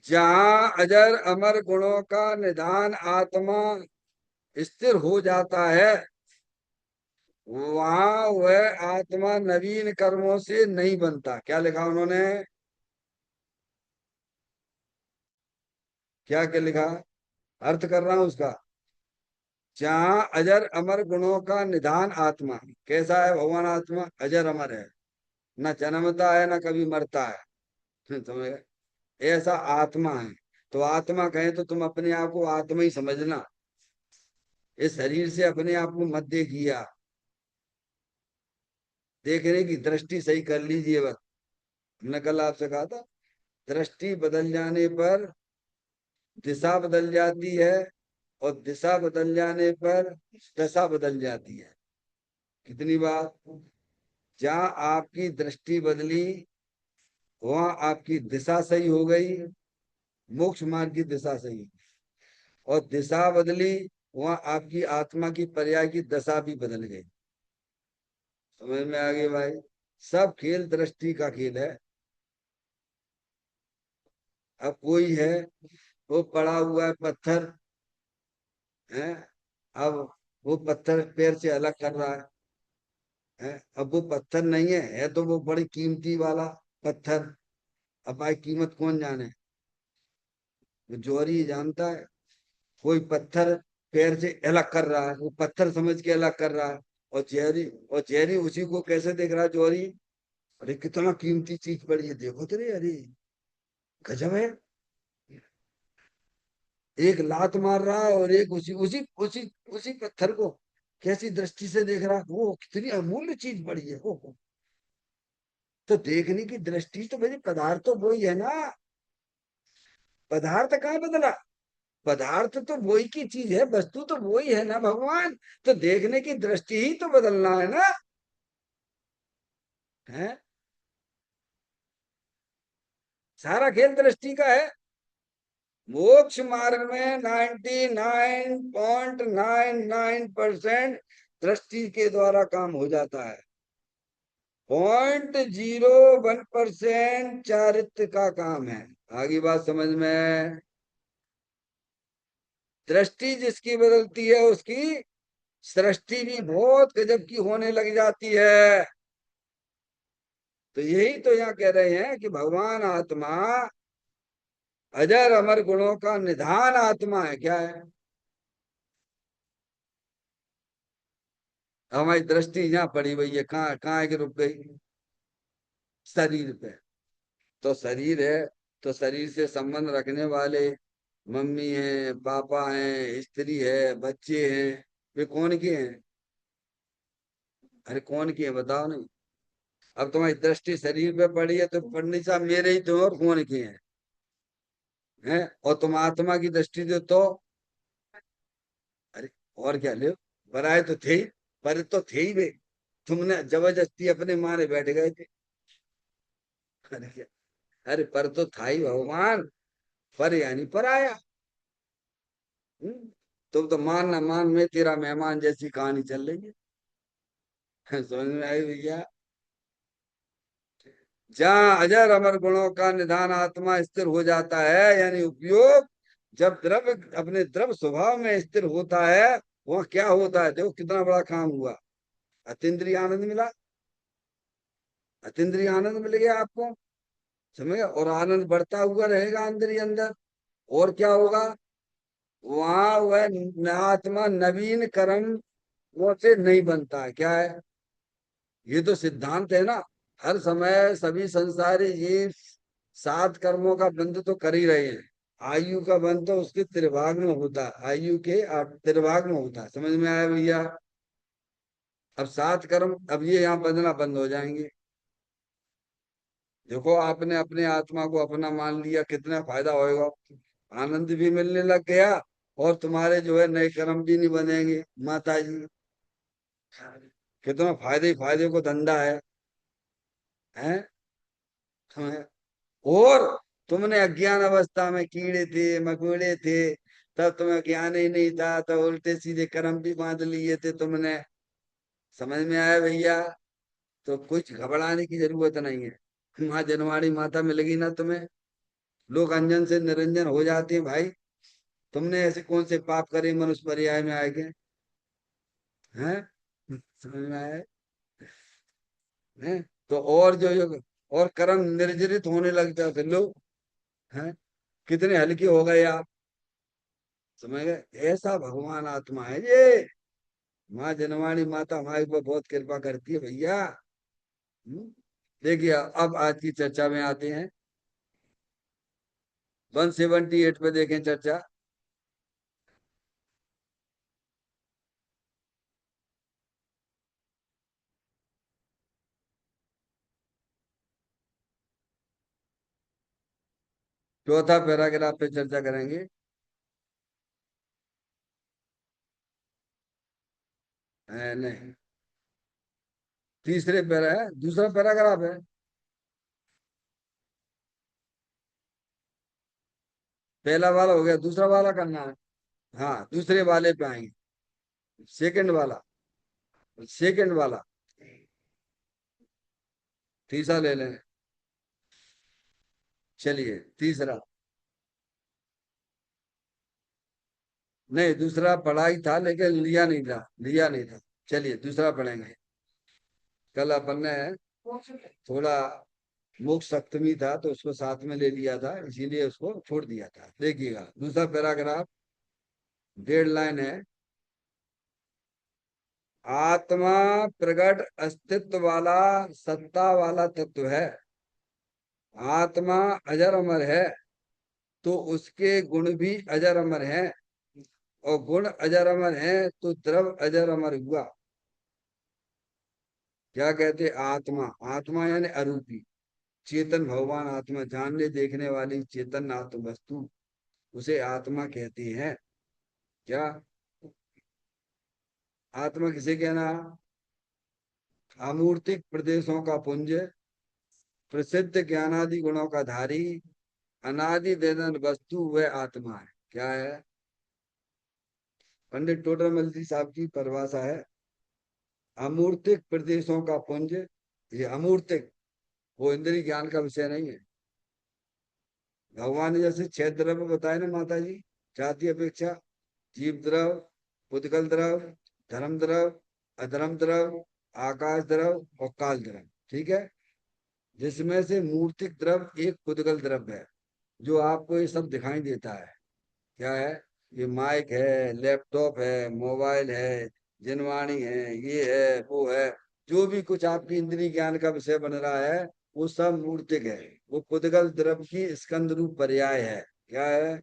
जहां अजर अमर गुणों का निधान आत्मा स्थिर हो जाता है, वहां वह आत्मा नवीन कर्मों से नहीं बनता। क्या लिखा उन्होंने? क्या क्या लिखा? अर्थ कर रहा हूं उसका। जहां अजर अमर गुणों का निधान आत्मा, कैसा है भगवान? आत्मा अजर अमर है, न जन्मता है न कभी मरता है। तुम्हें ऐसा आत्मा है। तो आत्मा कहे तो तुम अपने आप को आत्मा ही समझना, इस शरीर से अपने आप को मत देखिए। देखने की दृष्टि सही कर लीजिए बस। हमने कल आपसे कहा था, दृष्टि बदल जाने पर दिशा बदल जाती है, और दिशा बदल जाने पर दशा बदल जाती है। कितनी बार? जहाँ आपकी दृष्टि बदली, वहां आपकी दिशा सही हो गई, मोक्ष मार्ग की दिशा सही। और दिशा बदली, वहां आपकी आत्मा की पर्याय की दशा भी बदल गई। समझ में आ गई भाई? सब खेल दृष्टि का खेल है। अब कोई है, वो पड़ा हुआ है पत्थर है, अब वो पत्थर पैर से अलग कर रहा है। अब वो पत्थर नहीं है तो वो बड़ी कीमती वाला पत्थर। अब भाई कीमत कौन जाने? वो जौहरी जानता है। कोई पत्थर पैर से अलग कर रहा है, वो पत्थर समझ के अलग कर रहा है। और जहरी उसी को कैसे देख रहा है जौहरी? अरे कितना कीमती चीज पड़ी है, देखो तेरे, अरे गजब है। एक लात मार रहा है और एक उसी उसी उसी उसी पत्थर को कैसी दृष्टि से देख रहा है, वो कितनी अमूल्य चीज पड़ी है। ओ तो देखने की दृष्टि तो मेरी, पदार्थ तो वही है ना। पदार्थ कहाँ बदला? पदार्थ तो वही की चीज है, वस्तु तो वही है ना भगवान। तो देखने की दृष्टि ही तो बदलना है ना। है, सारा खेल दृष्टि का है। मोक्ष मार्ग में 99.99% दृष्टि के द्वारा काम हो जाता है। 0.01% चारित्र का काम है। आगे बात समझ में? दृष्टि जिसकी बदलती है उसकी सृष्टि भी बहुत गजब की होने लग जाती है। तो यही तो यहाँ कह रहे हैं कि भगवान आत्मा अजर अमर गुणों का निधान आत्मा है। क्या है? हमारी दृष्टि यहाँ पड़ी हुई है, कहाँ कहाँ है कि रुक गई? शरीर पे। तो शरीर है, तो शरीर से संबंध रखने वाले मम्मी है, पापा है, स्त्री है, बच्चे हैं, वे कौन के हैं? अरे कौन के हैं बताओ नहीं। अब तुम्हारी दृष्टि शरीर पे पड़ी है तो पंडित साहब मेरे ही तो, और कौन के हैं? हैं? और तुम आत्मा की दृष्टि दो तो, अरे और क्या ले, पराये तो थे ही, पर तो थे ही वे। तुमने जबरदस्ती अपने मारे बैठ गए थे। अरे क्या, अरे पर तो था ही भगवान, पर यानी पराया। तुम तो मान ना मान में तेरा मेहमान जैसी कहानी चल रही है। समझ में आई भैया? जहाँ अजर अमर गुणों का निधान आत्मा स्थिर हो जाता है, यानी उपयोग, जब द्रव्य अपने द्रव्य स्वभाव में स्थिर होता है, वह क्या होता है? देखो कितना बड़ा काम हुआ। अतीन्द्रिय आनंद मिला, अतीन्द्रिय आनंद मिल गया आपको। समझ गए? और आनंद बढ़ता हुआ रहेगा अंदर ही अंदर। और क्या होगा? वहां वह आत्मा नवीन कर्म वो से नहीं बनता है। क्या है? ये तो सिद्धांत है ना। हर समय सभी संसारी जीव सात कर्मों का बंध तो कर ही रहे हैं। आयु का बंध तो उसके त्रिभाग में होता है, आयु के त्रिभाग में होता है। समझ में आया भैया? अब सात कर्म, अब ये यहाँ बंधना बंद हो जाएंगे। देखो आपने अपने आत्मा को अपना मान लिया, कितना फायदा होएगा। आनंद भी मिलने लग गया, और तुम्हारे जो है नए कर्म भी नहीं बनेंगे माता जी। कितना फायदे ही फायदे को धंधा है? हैं? और तुमने अज्ञान अवस्था में कीड़े थे मकोड़े थे, तब तुम्हें ज्ञान ही नहीं था, तो उल्टे सीधे कर्म भी बांध लिए थे तुमने। समझ में आया भैया? तो कुछ घबराने की जरूरत नहीं है। माँ जनवाड़ी माता मिलेगी ना तुम्हें, लोग अंजन से निरंजन हो जाते हैं भाई। तुमने ऐसे कौन से पाप करे मनुष्य पर्याय में आए गए हैं? समझ में आया है? तो और जो और कर्म निर्जरित होने लग जाते लोग हैं। कितने हल्के हो गए आप। समझ गए? ऐसा भगवान आत्मा है ये। माँ जनवाणी माता हमारे ऊपर बहुत कृपा करती है भैया। हम्म? देखिए अब आज की चर्चा में आते हैं। 178 पे देखें चर्चा। चौथा पैराग्राफ पे चर्चा करेंगे। नहीं, तीसरे पैरा है, दूसरा पैराग्राफ है। पहला वाला हो गया, दूसरा वाला करना है। हाँ दूसरे वाले पे आएंगे। सेकंड वाला, सेकंड वाला, तीसरा ले लें। चलिए तीसरा। नहीं दूसरा पढ़ा ही था लेकिन लिया नहीं था, लिया नहीं था। चलिए दूसरा पढ़ेंगे। कल अपन ने थोड़ा मोक्ष सप्तमी था तो उसको साथ में ले लिया था, इसीलिए उसको छोड़ दिया था। देखिएगा दूसरा पैराग्राफ, 1.5 लाइन है। आत्मा प्रगट अस्तित्व वाला सत्ता वाला तत्व है। आत्मा अजर अमर है, तो उसके गुण भी अजर अमर हैं। और गुण अजर अमर हैं तो द्रव अजर अमर हुआ। क्या कहते? आत्मा, आत्मा यानी अरूपी चेतन भगवान आत्मा, जानने देखने वाली चेतन आत्म वस्तु, उसे आत्मा कहते हैं। क्या? आत्मा किसे कहना? अमूर्तिक प्रदेशों का पुंज, प्रसिद्ध ज्ञानादि गुणों का धारी, अनादि वेदन वस्तु वह आत्मा है। क्या है? पंडित टोडरमल जी साहब की परिभाषा है, अमूर्तिक प्रदेशों का पुंज। ये अमूर्तिक, वो इंद्रिय ज्ञान का विषय नहीं है। भगवान ने जैसे 6 द्रव्य बताए ना माता जी, जाति अपेक्षा, जीव द्रव, पुद्गल द्रव, धर्म द्रव, अधर्म द्रव, आकाश द्रव और काल द्रव। ठीक है। जिसमें से मूर्तिक द्रव एक पुद्गल द्रव है, जो आपको ये सब दिखाई देता है। क्या है? ये माइक है, लैपटॉप है, मोबाइल है, जिनवाणी है, ये है, वो है। जो भी कुछ आपकी इंद्रिय ज्ञान का विषय बन रहा है, वो सब मूर्तिक है। वो पुद्गल द्रव की स्कंद रूप पर्याय है। क्या है?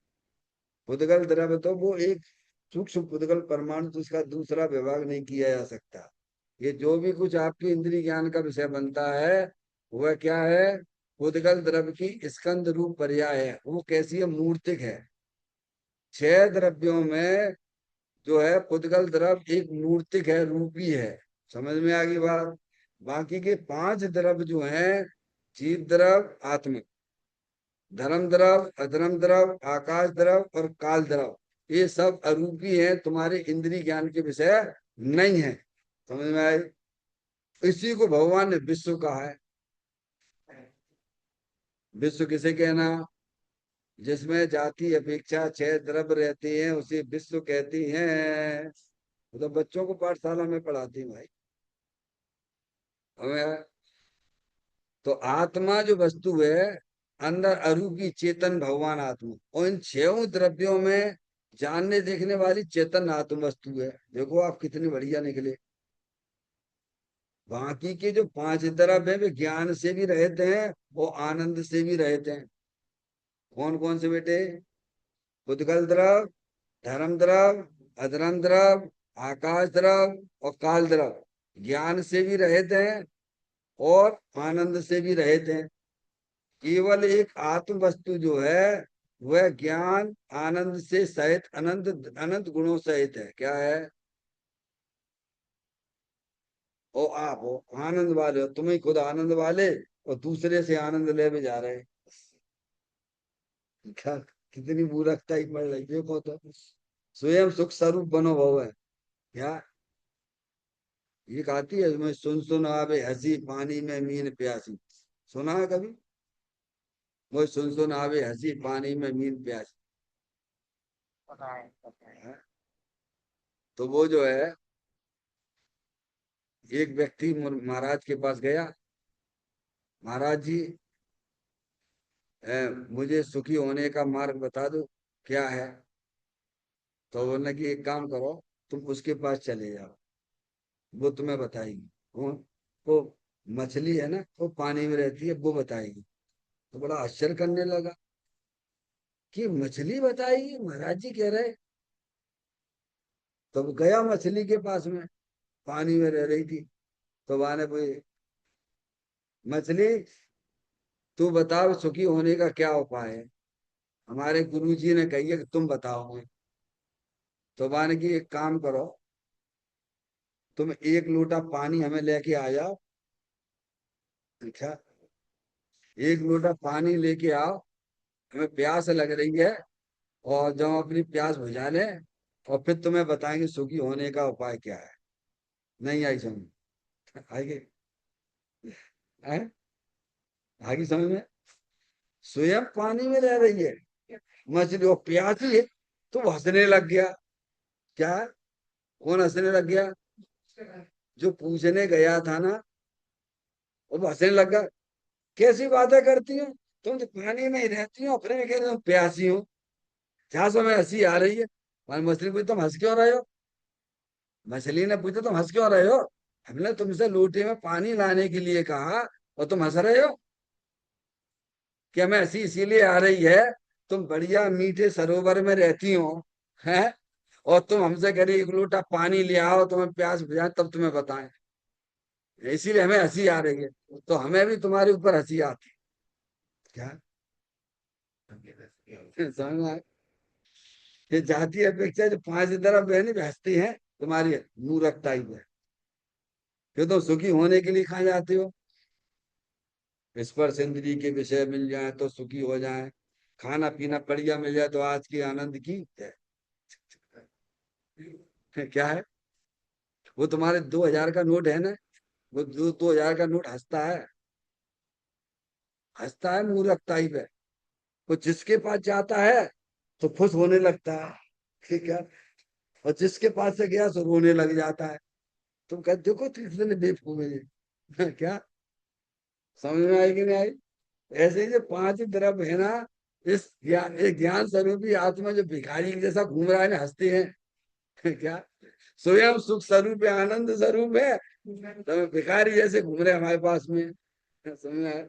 पुद्गल द्रव तो वो एक सूक्ष्म पुद्गल परमाणु, तो उसका दूसरा विभाग नहीं किया जा सकता। ये जो भी कुछ आपकी इंद्रिय ज्ञान का विषय बनता है, वह क्या है? पुद्गल द्रव की स्कंद रूप पर्याय है। वो कैसी है? मूर्तिक है। छह द्रव्यों में जो है पुद्गल द्रव एक मूर्तिक है, रूपी है। समझ में आ गई बात? बाकी के पांच द्रव जो हैं, जीव द्रव, आत्मिक, धर्म द्रव, अधर्म द्रव, आकाश द्रव और काल द्रव, ये सब अरूपी हैं, तुम्हारे इंद्रिय ज्ञान के विषय नहीं है। समझ में आई? इसी को भगवान ने विश्व कहा है। विश्व किसे कहना? जिसमें जाति अपेक्षा छह द्रव्य रहते हैं, उसे विश्व कहती हैं। तो बच्चों को पाठशाला में पढ़ाती हूँ भाई हमें। तो आत्मा जो वस्तु है, अंदर अरूपी चेतन भगवान आत्मा, और इन छह द्रव्यों में जानने देखने वाली चेतन आत्म वस्तु है। देखो आप कितने बढ़िया निकले। बाकी के जो पांच द्रव्य है, वे ज्ञान से भी रहते हैं और आनंद से भी रहते हैं। कौन कौन से बेटे? पुद्गल द्रव, धर्म द्रव, अधर्म द्रव, आकाश द्रव और काल द्रव। ज्ञान से भी रहते हैं और आनंद से भी रहते हैं। केवल एक आत्म वस्तु जो है, वह ज्ञान आनंद से सहित अनंत अनंत गुणों सहित है। क्या है? और आप हो आनंद वाले हो, तुम ही खुद आनंद वाले और दूसरे से आनंद ले भी जा रहे। क्या कितनी मूर्खता ही पड़ रही देखो तो। स्वयं सुख स्वरूप बनो भव है। क्या ये आती है? मैं सुन सुन आवे हंसी, पानी में मीन प्यासी। सुना है कभी? वो सुन सुन आवे हंसी, पानी में मीन प्यासी। हाँ? तो वो जो है, एक व्यक्ति महाराज के पास गया। महाराज जी, मुझे सुखी होने का मार्ग बता दो, क्या है? तो बोलने की एक काम करो, तुम उसके पास चले जाओ, वो तुम्हें बताएगी। कौन? वो मछली है ना, वो पानी में रहती है, वो बताएगी। तो बड़ा आश्चर्य करने लगा कि मछली बताएगी, महाराज जी कह रहे। तो वो गया मछली के पास में, पानी में रह रही थी। तो वहां ने कोई, मछली तू बताओ सुखी होने का क्या उपाय है? हमारे गुरु जी ने कही है कि तुम बताओ मुझे। तो वहां ने की एक काम करो, तुम एक लोटा पानी हमें लेके आ जाओ। अच्छा, एक लोटा पानी लेके आओ, हमें प्यास लग रही है, और जब हम अपनी प्यास बुझा लें, और फिर तुम्हें बताएंगे सुखी होने का उपाय क्या है। नहीं आई समझ? आएगी? है? आगे समझ में? स्वयं पानी में रह रही है मछली, और प्यासी है। तो वो हंसने लग गया। क्या? कौन हंसने लग गया? जो पूछने गया था ना, वो हंसने लगा। कैसी बातें करती हो, तुम तो पानी में ही रहती हो, फिर भी कह रहे हो तुम प्यासी हो। जहां समय हंसी आ रही है। और मछली पूछी, तुम हंस क्यों रहे हो? मछली ने पूछा, तुम हंस क्यों रहे हो? हमने तुमसे लोटे में पानी लाने के लिए कहा, और तुम हंस रहे हो। कि हमें हंसी इसीलिए आ रही है, तुम बढ़िया मीठे सरोवर में रहती हो, हैं? और तुम हमसे कह रही एक लोटा पानी ले आओ, तुम्हें प्यास बुझाए, तब तुम्हें बताएं। इसीलिए हमें हंसी आ रही है। तो हमें भी तुम्हारे ऊपर हंसी आती है। क्या? समझ में आया? ये जाति अपेक्षा जो पांच तरफ बहनी हंसती हैं, तुम्हारी मूर्खता ही है। फिर तो सुखी होने के लिए कहाँ जाते हो? स्पर्श इंद्रिय के विषय मिल जाए तो सुखी हो जाए, खाना पीना बढ़िया मिल जाए तो आज की आनंद की है। क्या है? वो तुम्हारे 2,000 का नोट है ना, वो 2,000 का नोट हंसता है। हंसता है मूर्खता ही पे। वो जिसके पास जाता है तो खुश होने लगता है। ठीक है? और जिसके पास से गया सो रोने लग जाता है। तुम कहते देखो कितने बेवकूफ है ये। क्या समझ में आई कि नहीं आई? ऐसे ही जो पांच द्रव्य है ना, इस ज्ञान, एक ज्ञान स्वरूपी आत्मा जो भिखारी के जैसा घूम रहा है ना, हंसते हैं। क्या स्वयं सुख स्वरूप है, आनंद स्वरूप है, तो भिखारी जैसे घूम रहे हैं हमारे पास में। समझ में आया?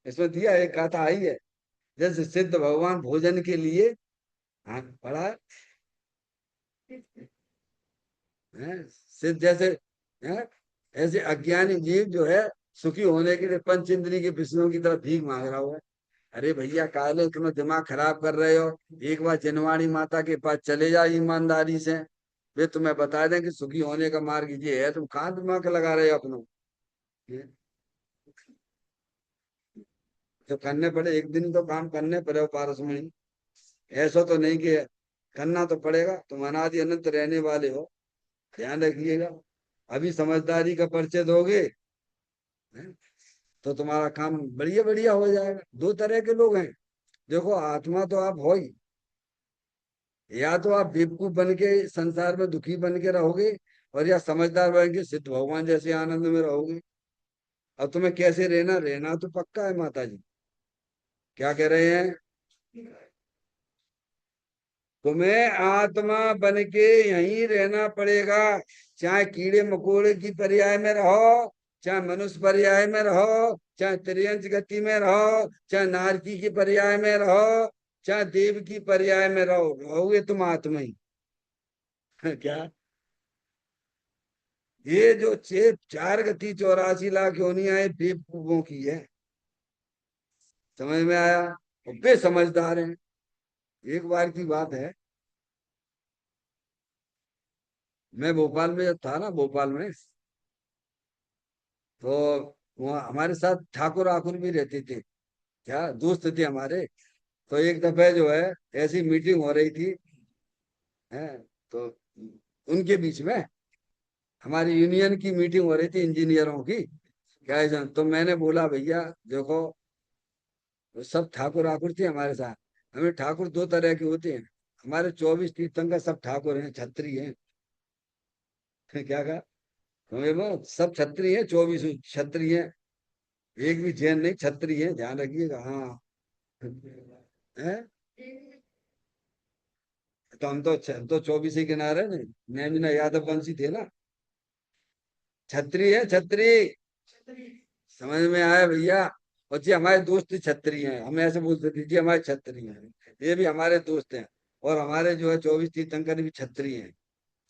इसमें दिया एक कथा आई है, जैसे सिद्ध भगवान भोजन के लिए, हाँ पढ़ा है, सिद्ध जैसे है, ऐसे अज्ञानी जीव जो है सुखी होने के लिए पंच इंद्रिय के विषयों की तरफ भीख मांग रहा हुआ है। अरे भैया काले तुम दिमाग खराब कर रहे हो, एक बार जनवाणी माता के पास चले जाओ ईमानदारी से, वे तुम्हें बता दें कि सुखी होने का मार्ग ये है। तुम कहाँ दिमाग लगा रहे हो अपनों? ये तो करने पड़े, एक दिन तो काम करने पड़े पारसमणि। ऐसा तो नहीं कि करना तो पड़ेगा, तुम अनादि अनंत रहने वाले हो, ध्यान रखिएगा। अभी समझदारी का परिचय दोगे, हैं, तो तुम्हारा काम बढ़िया बढ़िया हो जाएगा। दो तरह के लोग हैं, देखो आत्मा तो आप हो ही, या तो आप बेवकूफ बन के संसार में दुखी बन के रहोगे, और या समझदार बन के सिद्ध भगवान जैसे आनंद में रहोगे। अब तुम्हें कैसे रहना, रहना तो पक्का है माता जी। क्या कह रहे हैं? तुम्हें आत्मा बन के यहीं रहना पड़ेगा, चाहे कीड़े मकोड़े की पर्याय में रहो, चाहे मनुष्य पर्याय में रहो, चाहे त्रियंच गति में रहो, चाहे नारकी की पर्याय में रहो, चाहे देव की पर्याय में रहो, रहोगे तुम आत्मा ही। क्या ये जो चेत चार गति 84 लाख योनियां है बेवकूफों की है, समझ में आया? और बेसमझदार हैं। एक बार की बात है, मैं भोपाल में जब था ना, भोपाल में, तो वहाँ हमारे साथ ठाकुर आकुर भी रहते थे, क्या दोस्त थे हमारे। तो एक दफे जो है ऐसी मीटिंग हो रही थी, है, तो उनके बीच में हमारी यूनियन की मीटिंग हो रही थी इंजीनियरों की। क्या है जान, तो मैंने बोला भैया देखो, सब ठाकुर आकुर थे हमारे साथ। हमें ठाकुर दो तरह के होते हैं, हमारे 24 तीर्थंकर सब ठाकुर हैं, छत्री हैं। क्या कहा? हमें वो सब छत्री हैं, 24 छत्री हैं, एक भी जैन नहीं, छत्री हैं, ध्यान रखिएगा। हाँ है? तो हम तो 24 ही किनारे नहीं, नैमिना यादव वंशी थे ना, छत्री है छत्री। समझ में आया भैया? और जी हमारे दोस्त छत्री हैं, हम ऐसे बोलते थे जी हमारे छत्री हैं, ये भी हमारे दोस्त हैं। और हमारे जो है 24 तीर्थंकर भी छत्री हैं,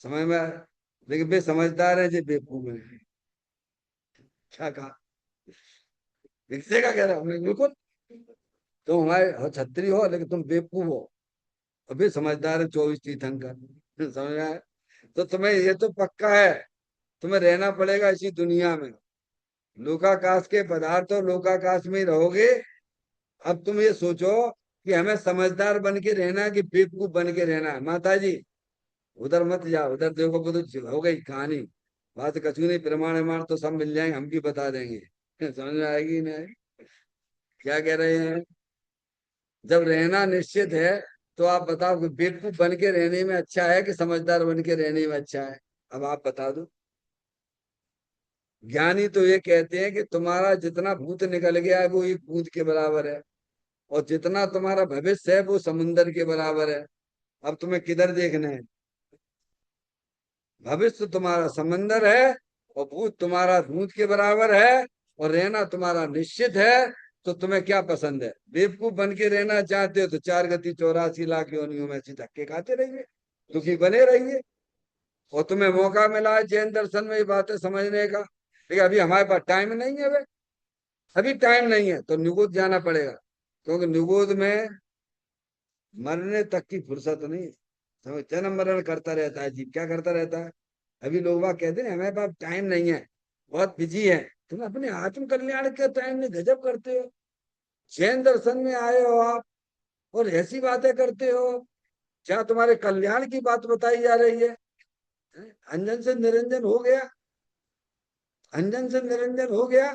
समझ में आया? लेकिन वे समझदार है जी बेवकूफ है। क्या कहा? रिक्शे का कह रहा हूँ बिल्कुल, तुम हमारे छत्री हो लेकिन तुम बेवकूफ हो, और भी समझदार है 24 तीर्थंकर। समझ में आया? तो तुम्हें ये तो पक्का है, तुम्हें रहना पड़ेगा इसी दुनिया में, लोकाकाश के पदार्थ और लोकाकाश में ही रहोगे। अब तुम ये सोचो कि हमें समझदार बन के रहना है कि बेवकूफ बन के रहना है। माता जी उधर मत जाओ, उधर देखो वो तो हो गई कहानी, बात कछू नहीं, प्रमाण प्रमाण तो सब मिल जाएंगे, हम भी बता देंगे। समझ में आएगी नहीं? क्या कह रहे हैं? जब रहना निश्चित है, तो आप बताओ कि बेवकूफ बन के रहने में अच्छा है कि समझदार बन के रहने में अच्छा है? अब आप बता दो। ज्ञानी तो ये कहते हैं कि तुम्हारा जितना भूत निकल गया है वो एक बूंद के बराबर है, और जितना तुम्हारा भविष्य है वो समुंदर के बराबर है। अब तुम्हें किधर देखना है? भविष्य तुम्हारा समंदर है, और भूत तुम्हारा भूत के बराबर है, और रहना तुम्हारा निश्चित है। तो तुम्हें क्या पसंद है? बेवकूफ बन के रहना चाहते हो तो चार गति 84 लाख योनियों में से धक्के खाते रहिए, दुखी बने रहिए। और तुम्हें मौका मिला है जैन दर्शन में ये बातें समझने का, लेकिन अभी हमारे पास टाइम नहीं है। वे अभी टाइम नहीं है तो निगुद जाना पड़ेगा, क्योंकि निगुद में मरने तक की फुर्सत नहीं, तो जन्म मरण करता रहता है जीव, क्या करता रहता है। अभी लोग बाग कहते हैं हमारे पास टाइम नहीं है, बहुत बिजी है। तुम अपने आत्म कल्याण के टाइम में गजब करते हो, जैन दर्शन में आए हो आप और ऐसी बातें करते हो, क्या तुम्हारे कल्याण की बात बताई जा रही है? अंजन से निरंजन हो गया, अंजन से निरंजन हो गया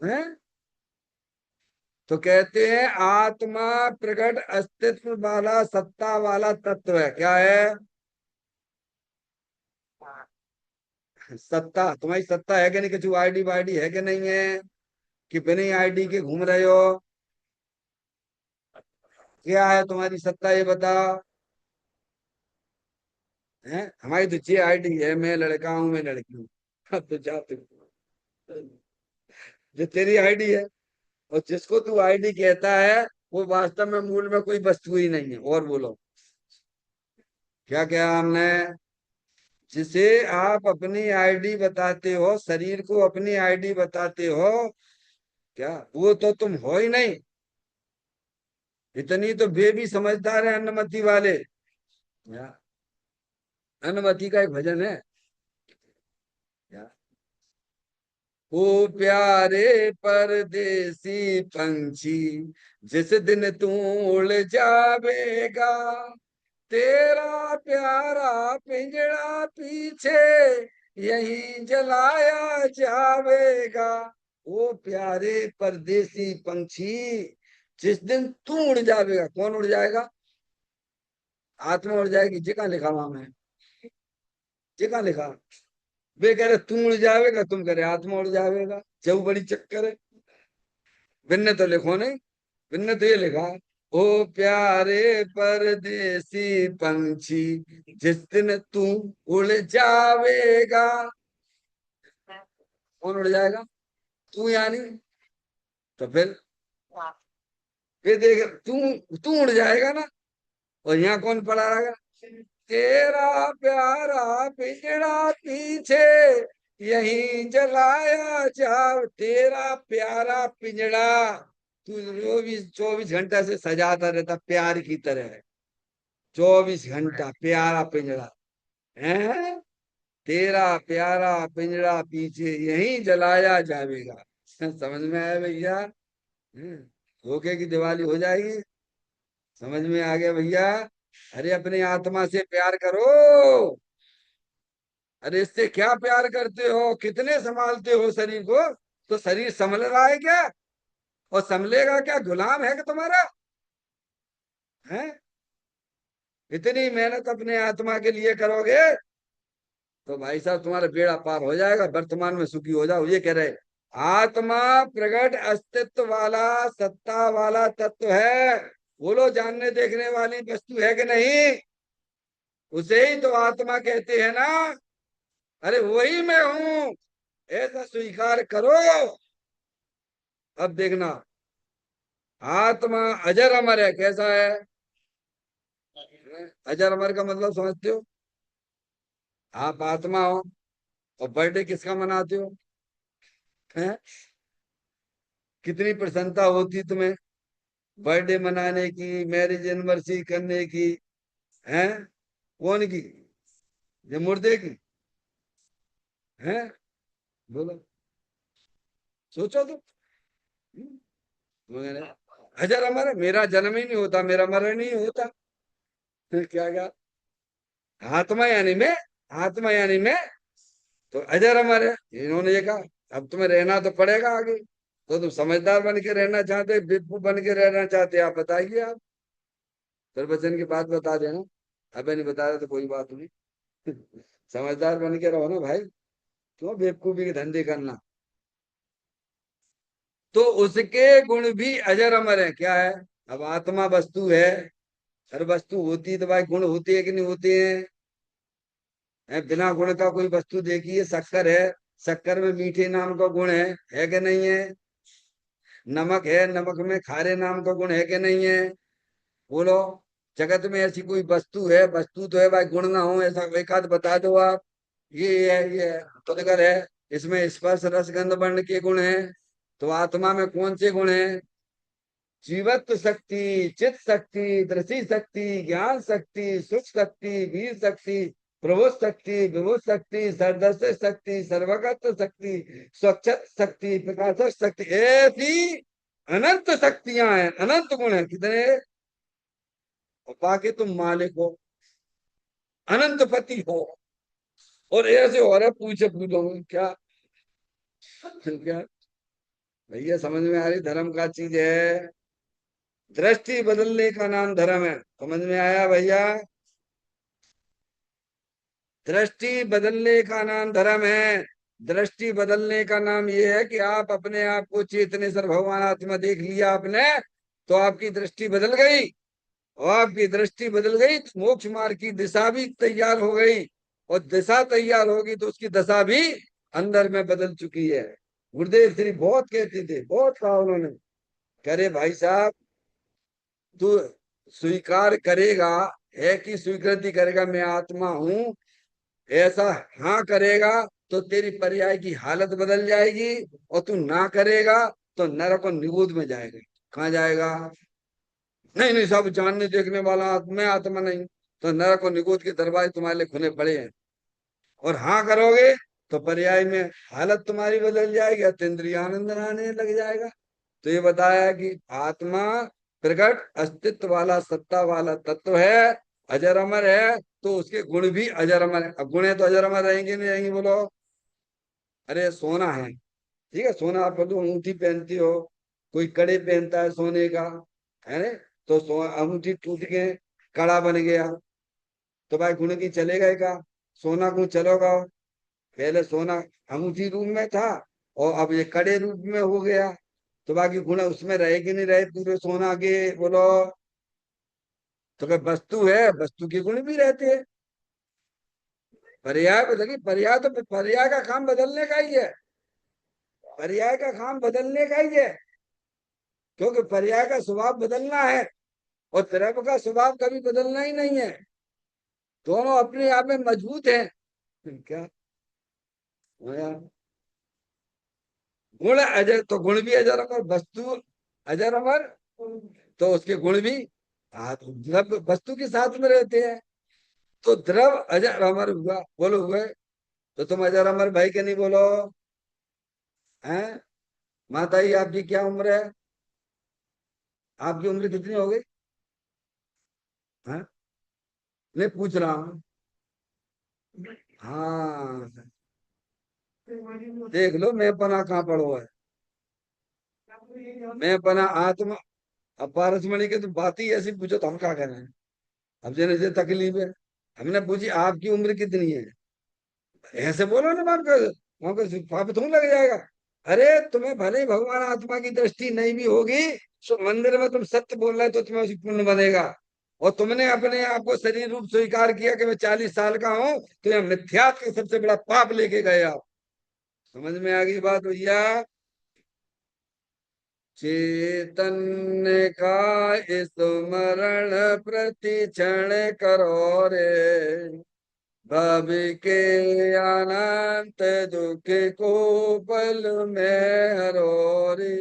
है। तो कहते हैं आत्मा प्रकट अस्तित्व वाला सत्ता वाला तत्व है, क्या है? सत्ता तुम्हारी सत्ता है कि नहीं, कुछ आईडी वाईडी है कि नहीं है, कि बिना आईडी के घूम रहे हो? क्या है तुम्हारी सत्ता, ये बता। है हमारी तो 6 आईडी है, मैं लड़का हूँ, मैं लड़की हूँ। अब तो जा तू। जो तेरी आईडी है, और जिसको तू आईडी कहता है, वो वास्तव में मूल में कोई वस्तु ही नहीं है। और बोलो क्या क्या हमने। जिसे आप अपनी आईडी बताते हो, शरीर को अपनी आईडी बताते हो, क्या वो तो तुम हो ही नहीं। इतनी तो वे भी समझदार है अन्नमति वाले। क्या? अन्नमति का एक भजन है। क्या? ओ प्यारे परदेसी पंछी, जिस दिन तू उड़ जावेगा, तेरा प्यारा पिंजड़ा पीछे यहीं जलाया जावेगा। ओ प्यारे परदेसी पंछी, जिस दिन तू उड़ जावेगा। कौन उड़ जाएगा? आत्मा उड़ जाएगी। जी कहाँ लिखा वहां में? जी कहाँ लिखा? वे कह रहे तू उड़ जावेगा, तुम कह रहे आत्मा उड़ जावेगा। जब बड़ी चक्कर है। बिन्ने तो लिखो नहीं। बिन्ने तो ये लिखा, ओ प्यारे परदेसी पंछी, जिस दिन तू उड़ जावेगा। कौन उड़ जाएगा? तू यानी। तो फिर देख, तू उड़ जाएगा ना। और यहाँ कौन पड़ा रहेगा? तेरा प्यारा पिंजड़ा पीछे यहीं जलाया जाओ। तेरा प्यारा पिंजड़ा, तू 24 24 घंटा से सजाता रहता प्यार की तरह। 24 घंटा प्यारा पिंजड़ा है। तेरा प्यारा पिंजड़ा पीछे यहीं जलाया जाएगा। समझ में आया भैया? हम्म, धोखे की दिवाली हो जाएगी। समझ में आ गया भैया? अरे अपने आत्मा से प्यार करो। अरे इससे क्या प्यार करते हो, कितने संभालते हो शरीर को? तो शरीर संभल रहा है क्या? और संभलेगा क्या? गुलाम है कि तुम्हारा? है? इतनी मेहनत अपने आत्मा के लिए करोगे, तो भाई साहब तुम्हारा बेड़ा पार हो जाएगा। वर्तमान में सुखी हो जाओ। ये कह रहे, आत्मा प्रगट अस्तित्व वाला सत्ता वाला तत्व है। बोलो जानने देखने वाली वस्तु है कि नहीं? उसे ही तो आत्मा कहते हैं ना। अरे वही मैं हूं, ऐसा स्वीकार करो। अब देखना, आत्मा अजर अमर है। कैसा है? अजर अमर का मतलब समझते हो? आप आत्मा हो, और बर्थडे किसका मनाते हो? हैं? कितनी प्रसन्नता होती तुम्हें बर्थडे मनाने की, मैरिज एनिवर्सरी करने की। हैं? कौन की? ये मुर्दे की? हैं? बोलो, सोचो तो। मगर अजर अमर है, मेरा जन्म ही नहीं होता, मेरा मरण नहीं होता। फिर क्या क्या? आत्मा यानी मैं। आत्मा यानी मैं, तो अजर अमर है। इन्होंने ये कहा, अब तुम्हें रहना तो पड़ेगा आगे। तो तुम समझदार बन के रहना चाहते, बेवकूफ बन के रहना चाहते, आप बताइए आप। फिर वचन की बात बता देना। अबे नहीं बता रहे तो कोई बात नहीं। समझदार बन के रहो ना भाई। क्यों बेवकूफी के धंधे करना? तो उसके गुण भी अजर अमर है। क्या है? अब आत्मा वस्तु है। हर वस्तु होती है तो भाई गुण होते हैं कि नहीं होते हैं? बिना गुण का कोई वस्तु देखिए, शक्कर है। शक्कर में मीठे नाम का गुण है कि नहीं है? नमक है, नमक में खारे नाम का गुण है कि नहीं है? बोलो। जगत में ऐसी कोई वस्तु है? वस्तु तो है भाई, गुण ना हो ऐसा एक आध बता दो आप। ये तुलगर है। इसमें स्पर्श रस गंध वर्ण के गुण हैं। तो आत्मा में कौन से गुण हैं? जीवत्व शक्ति, चित शक्ति, दृष्टि शक्ति, ज्ञान शक्ति, सुख शक्ति, वीर शक्ति, प्रभु शक्ति, विभु शक्ति, सर्वदर्श शक्ति, सर्वगत शक्ति, स्वच्छत शक्ति, प्रकाशक शक्ति। ऐसी अनंत शक्तियां हैं, अनंत गुण है। कितने? और बाकी तुम मालिक हो, अनंत पति हो। और ऐसे हो रहा है, पूछे पूछो क्या? क्या भैया समझ में आ रही? धर्म का चीज है। दृष्टि बदलने का नाम धर्म है। समझ में आया भैया? दृष्टि बदलने का नाम धर्म है। दृष्टि बदलने का नाम ये है कि आप अपने आप को चेतनेश्वर भगवान आत्मा देख लिया आपने, तो आपकी दृष्टि बदल गई। और आपकी दृष्टि बदल गई तो मोक्ष मार्ग की दिशा भी तैयार हो गई। और दिशा तैयार होगी तो उसकी दशा भी अंदर में बदल चुकी है। गुरुदेव श्री बहुत कहते थे, बहुत कहा उन्होंने, करे भाई साहब, तू स्वीकार करेगा, है कि स्वीकृति करेगा मैं आत्मा हूं, ऐसा हाँ करेगा तो तेरी पर्याय की हालत बदल जाएगी। और तू ना करेगा तो नरक और निगूद में जाएगा। कहाँ जाएगा? नहीं नहीं, सब जानने देखने वाला मैं आत्मा नहीं, तो नरक और निगूद के दरवाजे तुम्हारे लिए खुले पड़े हैं। और हाँ करोगे तो पर्याय में हालत तुम्हारी बदल जाएगी, अतीन्द्रिय आनंद आने लग जाएगा। तो ये बताया कि आत्मा प्रकट अस्तित्व वाला सत्ता वाला तत्व है, अजर अमर है, तो उसके गुण भी अजर अमर है। अब गुण है तो अजर अमर रहेंगे नहीं रहेंगे, बोलो? अरे सोना है, ठीक है, सोना आप तो अंगूठी पहनती हो, कोई कड़े पहनता है सोने का, है ना? तो अंगूठी टूट के कड़ा बन गया, तो भाई गुण की चलेगा ही का? सोना गुण चलेगा? पहले सोना अंगूठी रूप में था, और अब ये कड़े रूप में हो गया, तो बाकी गुण उसमें रहे कि नहीं रहे पूरे सोना के, बोलो? तो क्या वस्तु है, वस्तु के गुण भी रहते हैं। पर्याय बदली, पर्याय तो पर्याय का काम बदलने का ही है। पर्याय का काम बदलने का ही है, क्योंकि पर्याय का स्वभाव बदलना है, और द्रव्य का स्वभाव कभी बदलना ही नहीं है। दोनों अपने आप में मजबूत हैं। क्या? हाँ यार, गुण अजर तो गुण भी अजर अमर, वस्तु अजर अमर, तो उसके गुण भी, हाँ, तो द्रव्य वस्तु के साथ में रहते हैं। तो द्रव अजर अमर हुआ, बोलो हुए, तो तुम अजर अमर भाई के नहीं बोलो? हैं? माता जी आपकी क्या उम्र है? आपकी उम्र कितनी हो गई? हाँ, मैं पूछ रहा हूँ। हाँ, देख लो मैं पना कहाँ पड़ो है। मैं पना आत्मा। अब पारसमणि के तो बात ही ऐसी पूछो तो हम क्या करें? अब जैसे जैसे तकलीफ है, हमने पूछी आपकी उम्र कितनी है, ऐसे बोलो ना, वहां पाप थोड़ा लग जाएगा। अरे तुम्हें भले ही भगवान आत्मा की दृष्टि नहीं भी होगी, तो मंदिर में तुम सत्य बोल रहे हो तो तुम्हें उसी पुण्य बनेगा। और तुमने अपने आप को शरीर रूप स्वीकार किया कि मैं 40 साल का हूं, तो यह मिथ्यात्व का सबसे बड़ा पाप लेके गए आप। समझ में आ गई बात भैया? चैतन्य का स्मरण प्रति क्षण करो रे, भव के अनंत दुख को पल में हरो रे,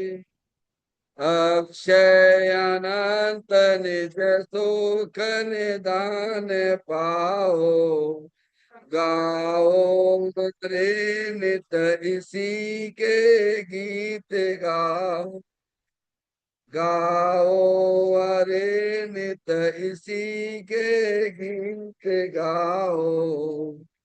अक्षय अनंत निज सुख निदान पाओ, गाओ रे नित इसी के गीत गाओ, गाओ अरे नित इसी के गीत गाओ।